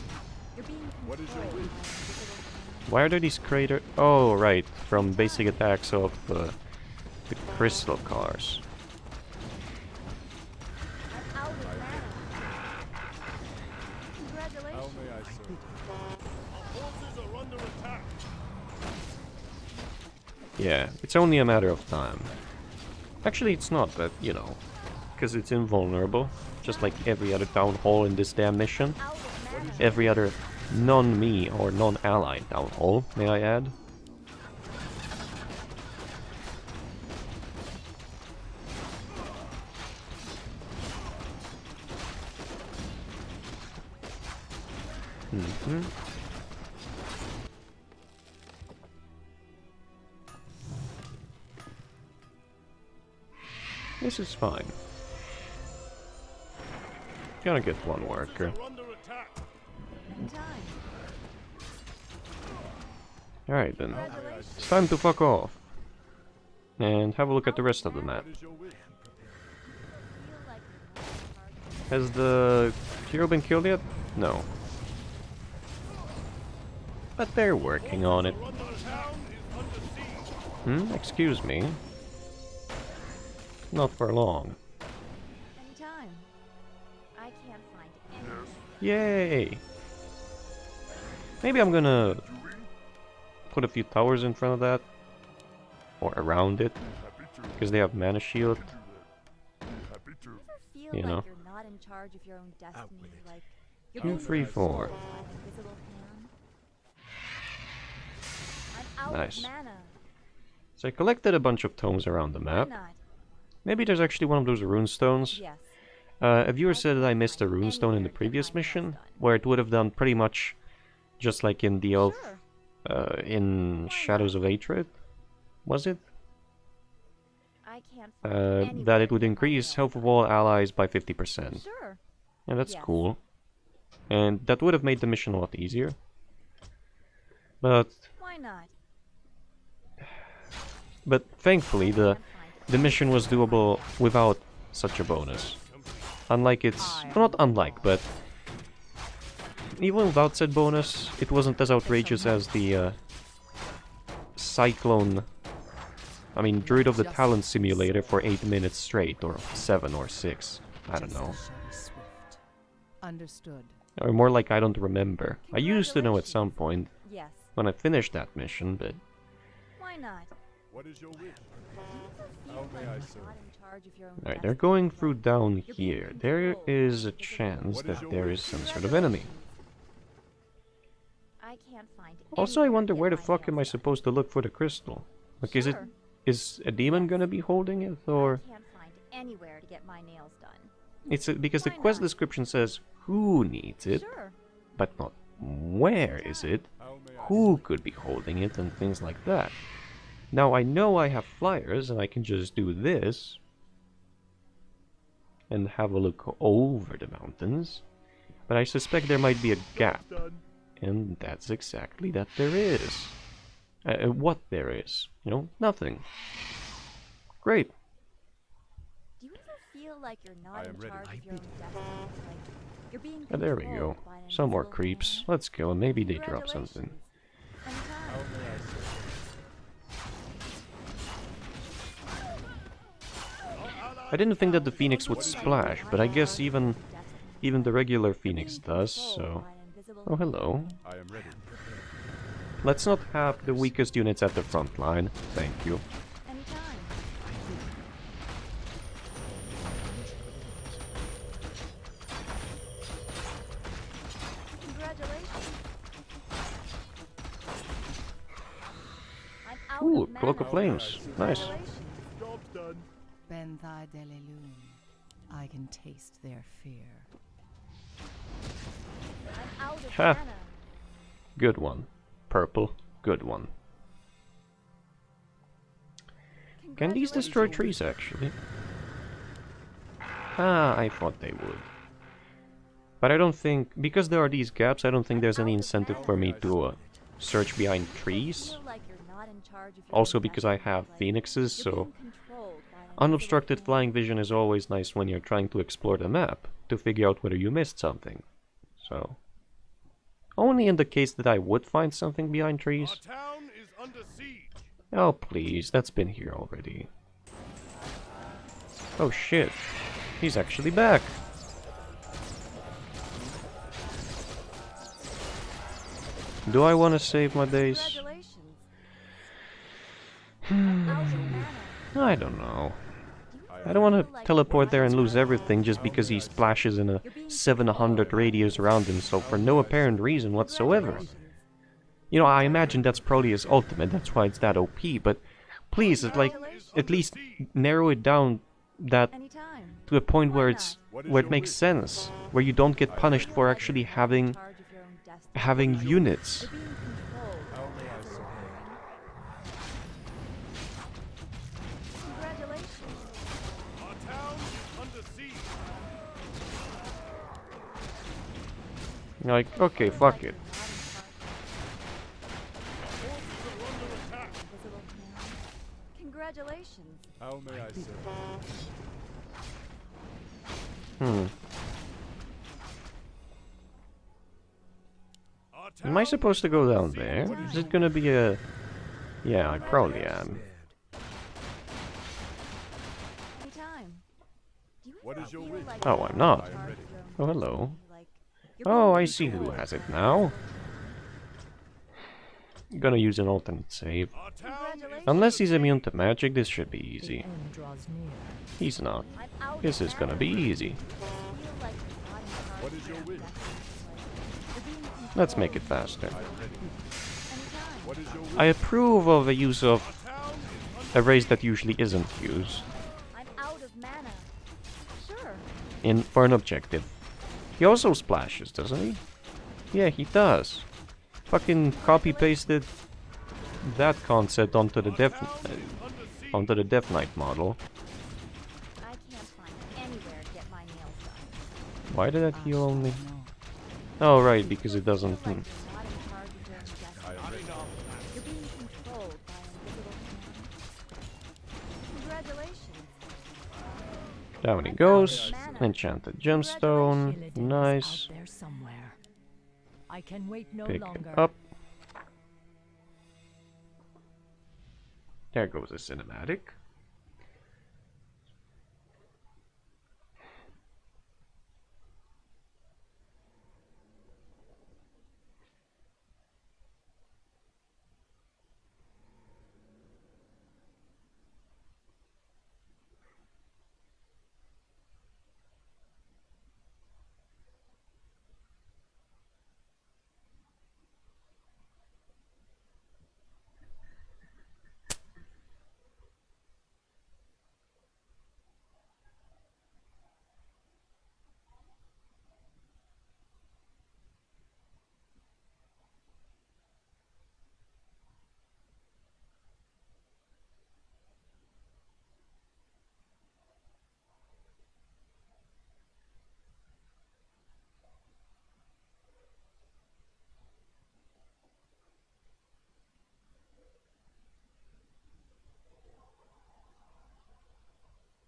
You're being What is your controlled by an wish? invisible hand. Why are there these crater? Oh, right, from basic attacks of the crystal cars. I'm out of mana. How Congratulations. may I serve? Our forces are under attack. Yeah, it's only a matter of time. Actually, it's not, but you know, because it's invulnerable, just like every other town hall in this damn mission. Out of mana. Every other non-me or non-allied town hall, may I add. Mm-hmm. This is fine. Gonna get one worker. Are under attack. Anytime. Alright then. Congratulations. It's time to fuck off. And have a look at the rest of the map. What is your wish? Feel like you're not in charge of Has the hero been killed yet? No. But they're working on it. Our town is under siege. Excuse me. Not for long. anytime. I can't find anything. Yay! Maybe I'm gonna put a few towers in front of that. Or around it. Happy to. Because they have mana shield. Do that. Be happy to. Ever feel You like know. you're not in charge of your own destiny? with it. Like you're 2, being 3, 4. controlled by an invisible hand? I'm out Nice. of mana. So I collected a bunch of tomes around the Why map. not? Maybe there's actually one of those rune stones. Yes. A viewer said that I missed a rune stone in the previous mission, where it would have done pretty much just like in the elf, Sure. in Shadows of Hatred, was it? I can't find That it would increase health of all allies by 50%. Sure. And that's Yes. cool. And that would have made the mission a lot easier. But Why not? thankfully the Can't find the mission was doable without such a bonus. Unlike it's well, not unlike, but even without said bonus, it wasn't as outrageous as the Cyclone... I mean, Druid of the Talent simulator for 8 minutes straight, or 7 or 6. I don't know. Understood. Or more like I don't remember. I used to know at some point Yes. when I finished that mission, but... Why not? What is your wish? Feel How may like I you're serve? not in charge of your own Alright, they're destiny. going through down here. There is a chance that there is some sort of enemy. I can't find Also, I anywhere to wonder get where the my fuck am I nails done. supposed to look for the crystal? Like, is it... Sure. Is a demon gonna be holding it, or... I can't find anywhere to get my nails done. It's because the Why quest not? description says who needs it, Sure. but not where is it, How may I who could be holding it, and things like that. Now, I know I have flyers, and I can just do this, and have a look over the mountains, but I suspect there might be a gap, done? and that's exactly that there is. What there is, you know, nothing. Great. Do you ever feel like you're I not am in ready. charge of your own destiny? Like you're being There we go. controlled by an Some more invisible creeps. hand? Let's go, and maybe they drop something. Congratulations. How Anytime. may I serve? I didn't think that the Phoenix would splash, but I guess even the regular Phoenix does, so... Oh, hello. I am ready. Let's not have the weakest units at the front line. Thank you. Anytime. Congratulations. I'm out Ooh, of mana. Cloak of Flames. Nice. Congratulations. Job's done. Benthai Delelun. I can taste their fear. I'm out of Ha. mana. Good one. Purple. Good one. Can these destroy trees, actually? Ah, I thought they would. But I don't think... Because there are these gaps, I don't think there's any incentive for me to search behind trees. Feel like you're not in charge of your Also own because I destiny, have like phoenixes, you're so... being controlled by an Unobstructed invisible flying hand. vision is always nice when you're trying to explore the map, to figure out whether you missed something. So... Only in the case that I would find something behind trees. Our town is under siege. Oh please, that's been here already. Oh shit, he's actually back. Do I want to save my base? Congratulations. I'm out of mana. I don't know. Do I don't want feel to like teleport you're there and not in lose charge of everything just because he splashes in a 700 radius around himself for no apparent reason whatsoever. Congratulations. You know, I imagine that's probably his ultimate, that's why it's that OP, but please, at least narrow it down that Anytime. to a point where Why it's where it makes sense, where you don't get punished for actually having Charge of your own destiny. units. You're being controlled. How may I serve? Congratulations. Our town is under siege. You're like, okay, fuck it. Congratulations. How may I serve? Our Am I town supposed to go down there? Is it gonna be a... Yeah, I probably am. Anytime. Do you What ever is your feel wish? like Oh, you're I'm not not. in charge of your own Oh, hello. destiny, like you're Oh, being I see who controlled has it by an now. invisible hand? Gonna use an alternate save. Our town is Congratulations. Unless he's immune to magic, this should be The easy. end draws near. He's not. I'm out This of is gonna mana. be easy. Feel like you're not in charge What of is your own wish? destiny, like you're being Let's make it controlled. faster. I am ready. Anytime. What is your wish? I approve of the use of Our town is under a race that usually isn't used I'm out of mana. Sure. for an objective. He also splashes, doesn't he? Yeah, he does. Fucking copy-pasted that concept onto the Death Knight model. I can't find anywhere to get my nails done. Why did that heal only? No. Oh right, because it doesn't. Feel like you're not in charge of your own destiny. I am ready. You're being controlled by an invisible hand. Congratulations. Down he goes. Enchanted gemstone. Illidan is Nice. out there somewhere. I can wait no Pick longer. up. There goes a cinematic.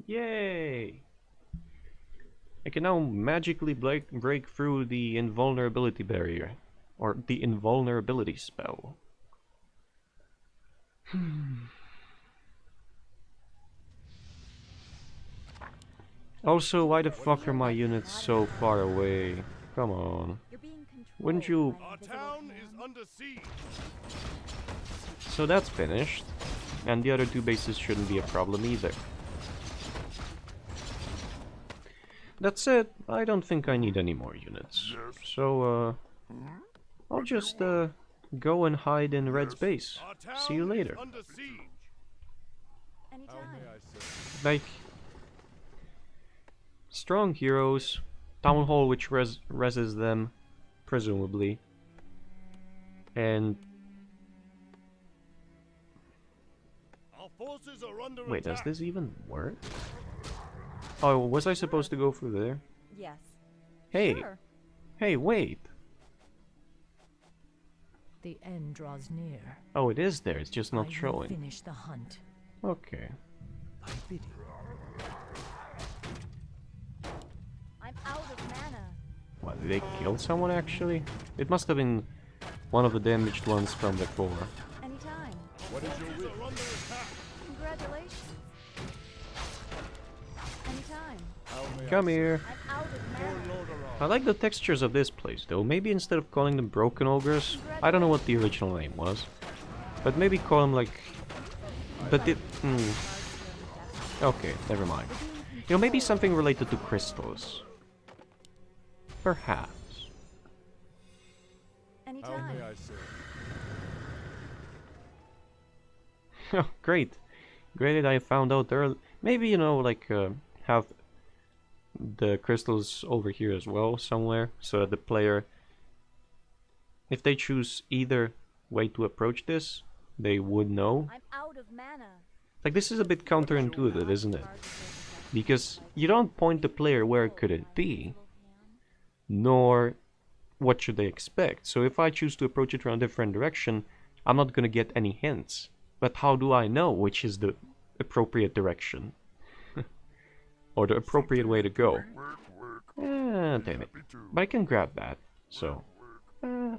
Yay! I can now magically break through the invulnerability barrier. Or the invulnerability spell. Also, why the fuck are my units so far away? Come on. You're being controlled Wouldn't you... by Our invisible town hands. is under siege. So that's finished. And the other two bases shouldn't be a problem either. That's it. I don't think I need any more units. So, I'll just, go and hide in Red's base. Our town See you later. is under siege. How Anytime. may I serve? Like... Strong heroes. Town Hall which reses them, presumably. And... Our forces are under Wait, does attack. this even work? Oh, was I supposed to go through there? Yes. Hey! Sure. Hey, wait! The end draws near. Oh, it is there, it's just I not will showing. finish the hunt. Okay. I'm out of mana. What, did they kill someone actually? It must have been one of the damaged ones from before. Anytime. What is your will? Are under attack. Congratulations. Anytime. How may Come I here. I'm out of serve? mana. Lord I like the textures of this place though. Maybe instead of calling them broken ogres, I don't know what the original name was. But maybe call them like... But it... Okay, never mind. You know, maybe something related to crystals. Perhaps. How Anytime. may I serve? Oh, great. Great that I found out early. Maybe, you know, like, have the crystals over here as well, somewhere, so that the player, if they choose either way to approach this, they would know. I'm out of mana. Like, this is a bit counterintuitive, isn't it? Because you don't point the player where could it be, nor what should they expect. So if I choose to approach it from a different direction, I'm not gonna get any hints. But how do I know which is the appropriate direction? Or the appropriate way to go? Damn it. But I can grab that, so...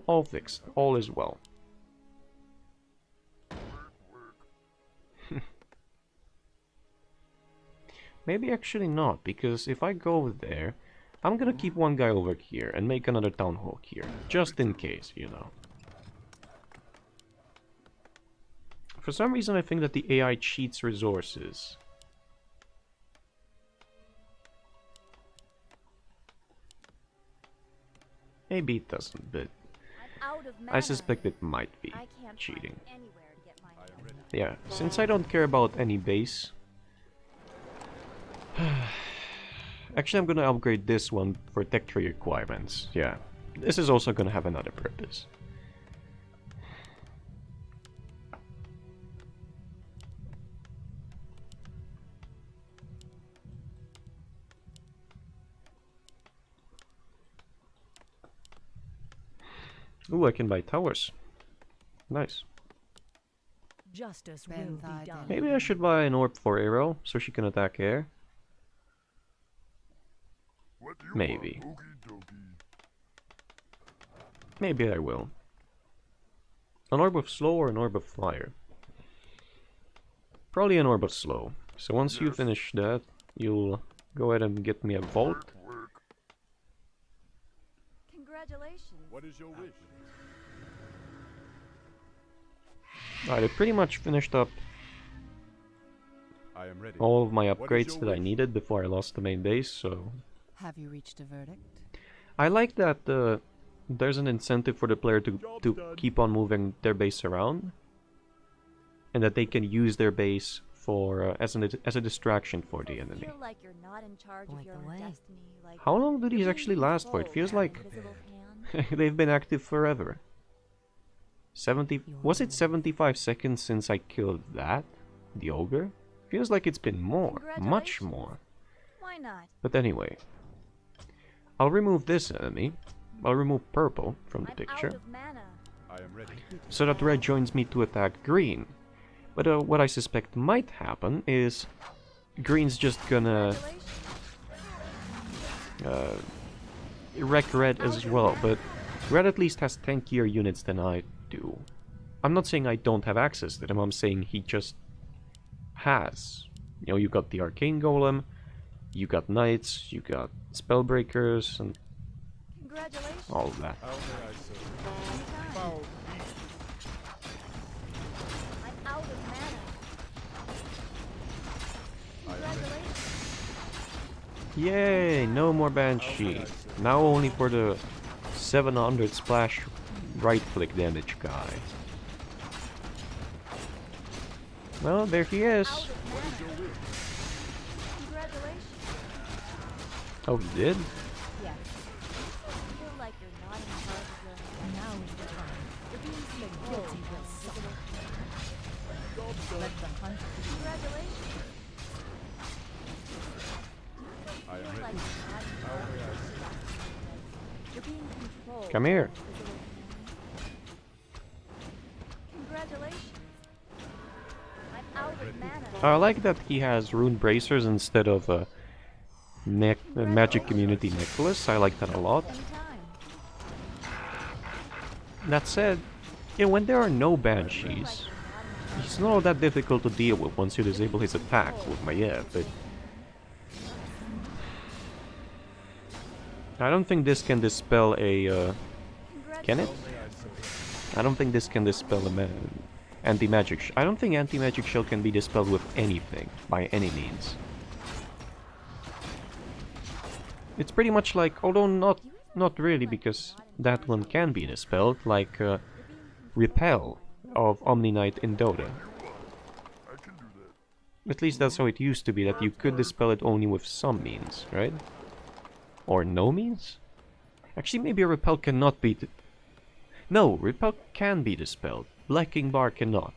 all fixed. All is well. Maybe actually not, because if I go over there, I'm gonna keep one guy over here and make another town hall here, just in case, you know. For some reason I think that the AI cheats resources. Maybe it doesn't, but I'm out of mana. I suspect it might be I can't cheating. find anywhere to get my hands on. Yeah, since I don't care about any base... Actually, I'm gonna upgrade this one for tech tree requirements. Yeah, this is also gonna have another purpose. Ooh, I can buy towers. Nice. Justice will be done. Maybe I should buy an orb for Arrow, so she can attack air. What do you Maybe. want, Okie dokie? Maybe I will. An orb of slow or an orb of fire? Probably an orb of slow. So once you finish that, you'll go ahead and get me a vault. Work. Congratulations. What is your wish? Alright, I pretty much finished up I am ready. all of my What is upgrades your that I wish? needed before I lost the main base, so... Have you reached a verdict? I like that there's an incentive for the player to done. keep on moving their base around. And that they can use their base for as a distraction for the enemy. Feel like you're not in charge of Point your the own way. destiny. Like How long do you're these being actually last for? It controlled feels by an like invisible hand. they've been active forever. 70... Was it 75 seconds since I killed that? The ogre? Feels like it's been more. Much Congratulations. more. Why not? But anyway. I'll remove this enemy. I'll remove purple from the I'm picture. out of mana. I am ready. So that red joins me to attack green. But what I suspect might happen is... Green's just gonna Congratulations. wreck red as well, but red at least has tankier units than I do. I'm not saying I don't have access to them, I'm saying he just has. You know, you got the arcane golem, you got knights, you got spellbreakers, and Congratulations. all of that. How may I serve? Anytime. Foul I'm out of mana. I am ready. Congratulations. Yay, no more banshee. Now only for the 700 splash right click damage guy. Well, there he is. Out of mana. Congratulations. Oh, he did? Yes. Feel like you're not in charge of your own Now is the time. You're being The controlled guilty by will an suffer. invisible Let the hunt begin. Congratulations. I am Feel like ready. you're not in How charge may I of serve? your own You're being controlled. Come by here. an invisible hand. Congratulations. I'm out of mana. I like that he has rune bracers instead of a magic community necklace. I like that a lot. Anytime. That said, yeah, when there are no banshees, it's not all that difficult to deal with once you disable his attack with Maiev, but I don't think this can dispel a, can it? How may I serve? I don't think this can dispel a anti-magic I don't think anti-magic shell can be dispelled with anything, by any means. It's pretty much like, although not really, because that one can be dispelled, like Repel of Omni Knight in Dota. I can do that. At least that's how it used to be, that you could dispel it only with some means, right? Or no means? Actually, maybe a Repel cannot be... No, Repel can be dispelled. Blacking Bar cannot.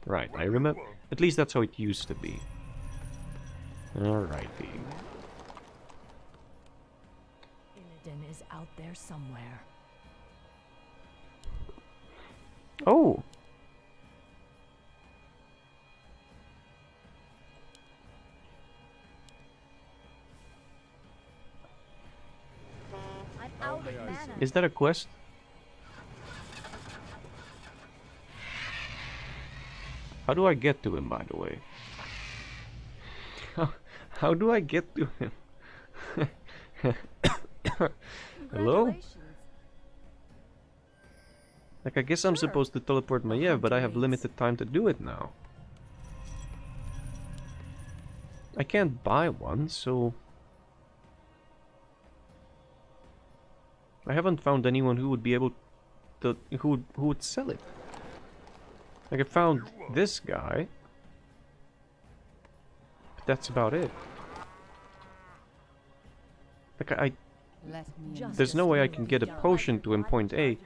Right, I remember... At least that's how it used to be. Alrighty. Illidan is out there somewhere. Oh! I'm out of may I mana. serve? Is that a quest? How do I get to him, by the way? How do I get to him? Hello? Congratulations. Like, I guess I'm supposed to teleport Maiev, but I have limited time to do it now. I can't buy one, so... I haven't found anyone who would be able to... who would sell it. Like, I found this guy. But that's about it. Like, Let me Just- there's no way I can get a potion to him point A.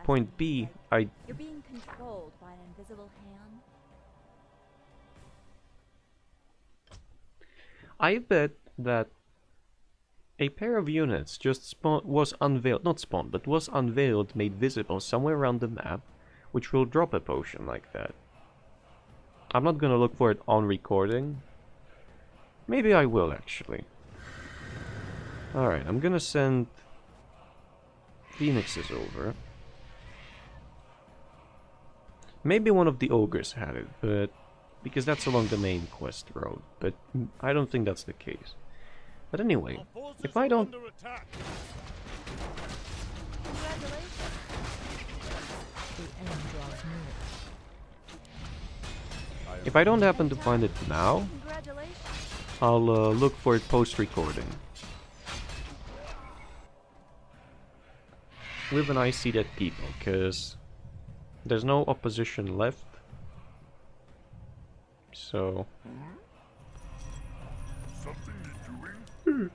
Point B, You're being controlled by an invisible hand. I bet that a pair of units just was unveiled, not spawned, but was unveiled, made visible somewhere around the map, which will drop a potion like that. I'm not gonna look for it on recording. Maybe I will, actually. Alright, I'm gonna send Phoenix is over. Maybe one of the ogres had it, but because that's along the main quest road, but I don't think that's the case. But anyway, Our forces if I are don't... under attack. Congratulations. The end draws near. If I don't happen to find it now, Congratulations. I'll look for it post-recording. With an I see dead people, because there's no opposition left. So... Something you doing?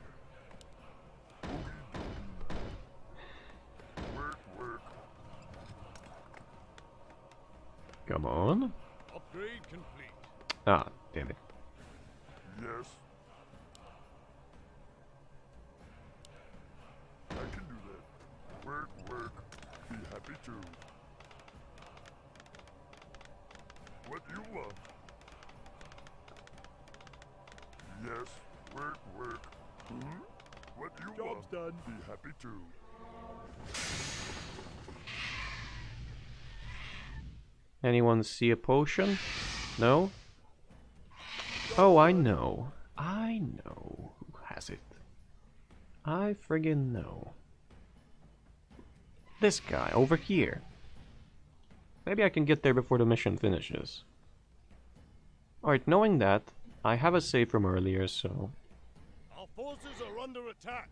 Work, work. Come on. Upgrade complete. Ah, damn it. Yes. I can do that. Work, work. Be happy too. What you want? Yes. Work, work. What you Job's want? done. Be happy too. Anyone see a potion? No? Oh, I know. I know who has it. I friggin' know. This guy over here. Maybe I can get there before the mission finishes. Alright, knowing that, I have a save from earlier, so... Our forces are under attack.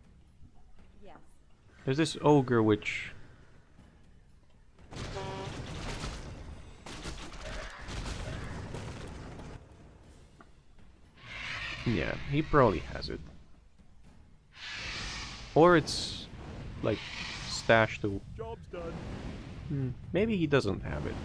Yes. There's this ogre which... Yeah, he probably has it. Or it's... like... stashed to... Job's done. Maybe he doesn't have it.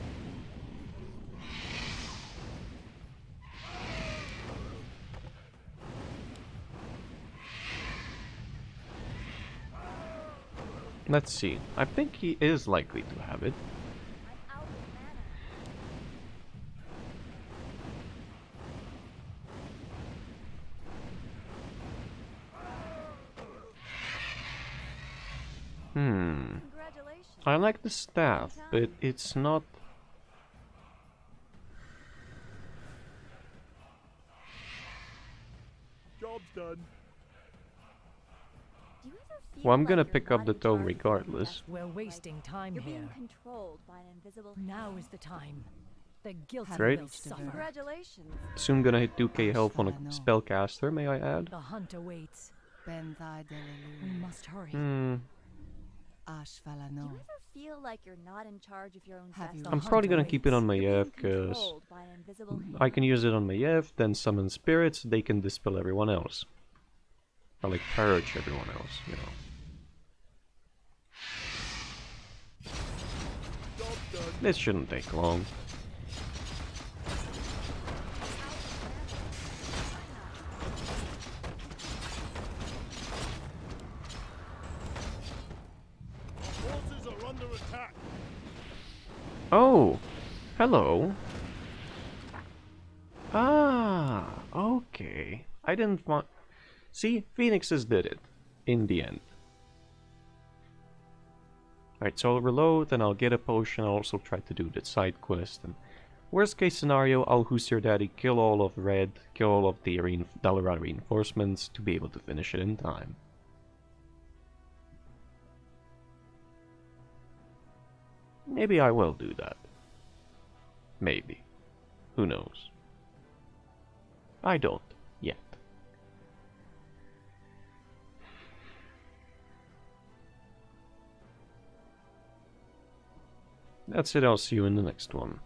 Let's see. I think he is likely to have it. I'm out of mana. Congratulations. I like the staff, but it's not... Job's done. Do you ever feel Well, I'm like gonna you're pick not up the in tome charge of your own regardless. destiny? We're wasting time You're here. being controlled by an invisible Now hand. is the time. The guilty Right. will suffer. Congratulations. Soon gonna hit 2k health on a spellcaster, may I add? The hunt awaits. Ben thy We delelu. must hurry. Ash Do you falano. ever feel like you're not in charge of your own Have you destiny? I'm probably gonna keep it on my You're F, being cause controlled by an invisible hand. I can use it on my F, then summon spirits, they can dispel everyone else. Or like purge everyone else, you know. Job's done. This shouldn't take long. Our forces are under attack. Oh! Hello! Ah! Okay. I didn't want... See? Phoenixes did it. In the end. Alright, so I'll reload, and I'll get a potion. I'll also try to do the side quest. And worst case scenario, I'll Who's Your Daddy, kill all of Red, kill all of the Dallara reinforcements to be able to finish it in time. Maybe I will do that. Maybe. Who knows? I don't. Yet. That's it, I'll see you in the next one.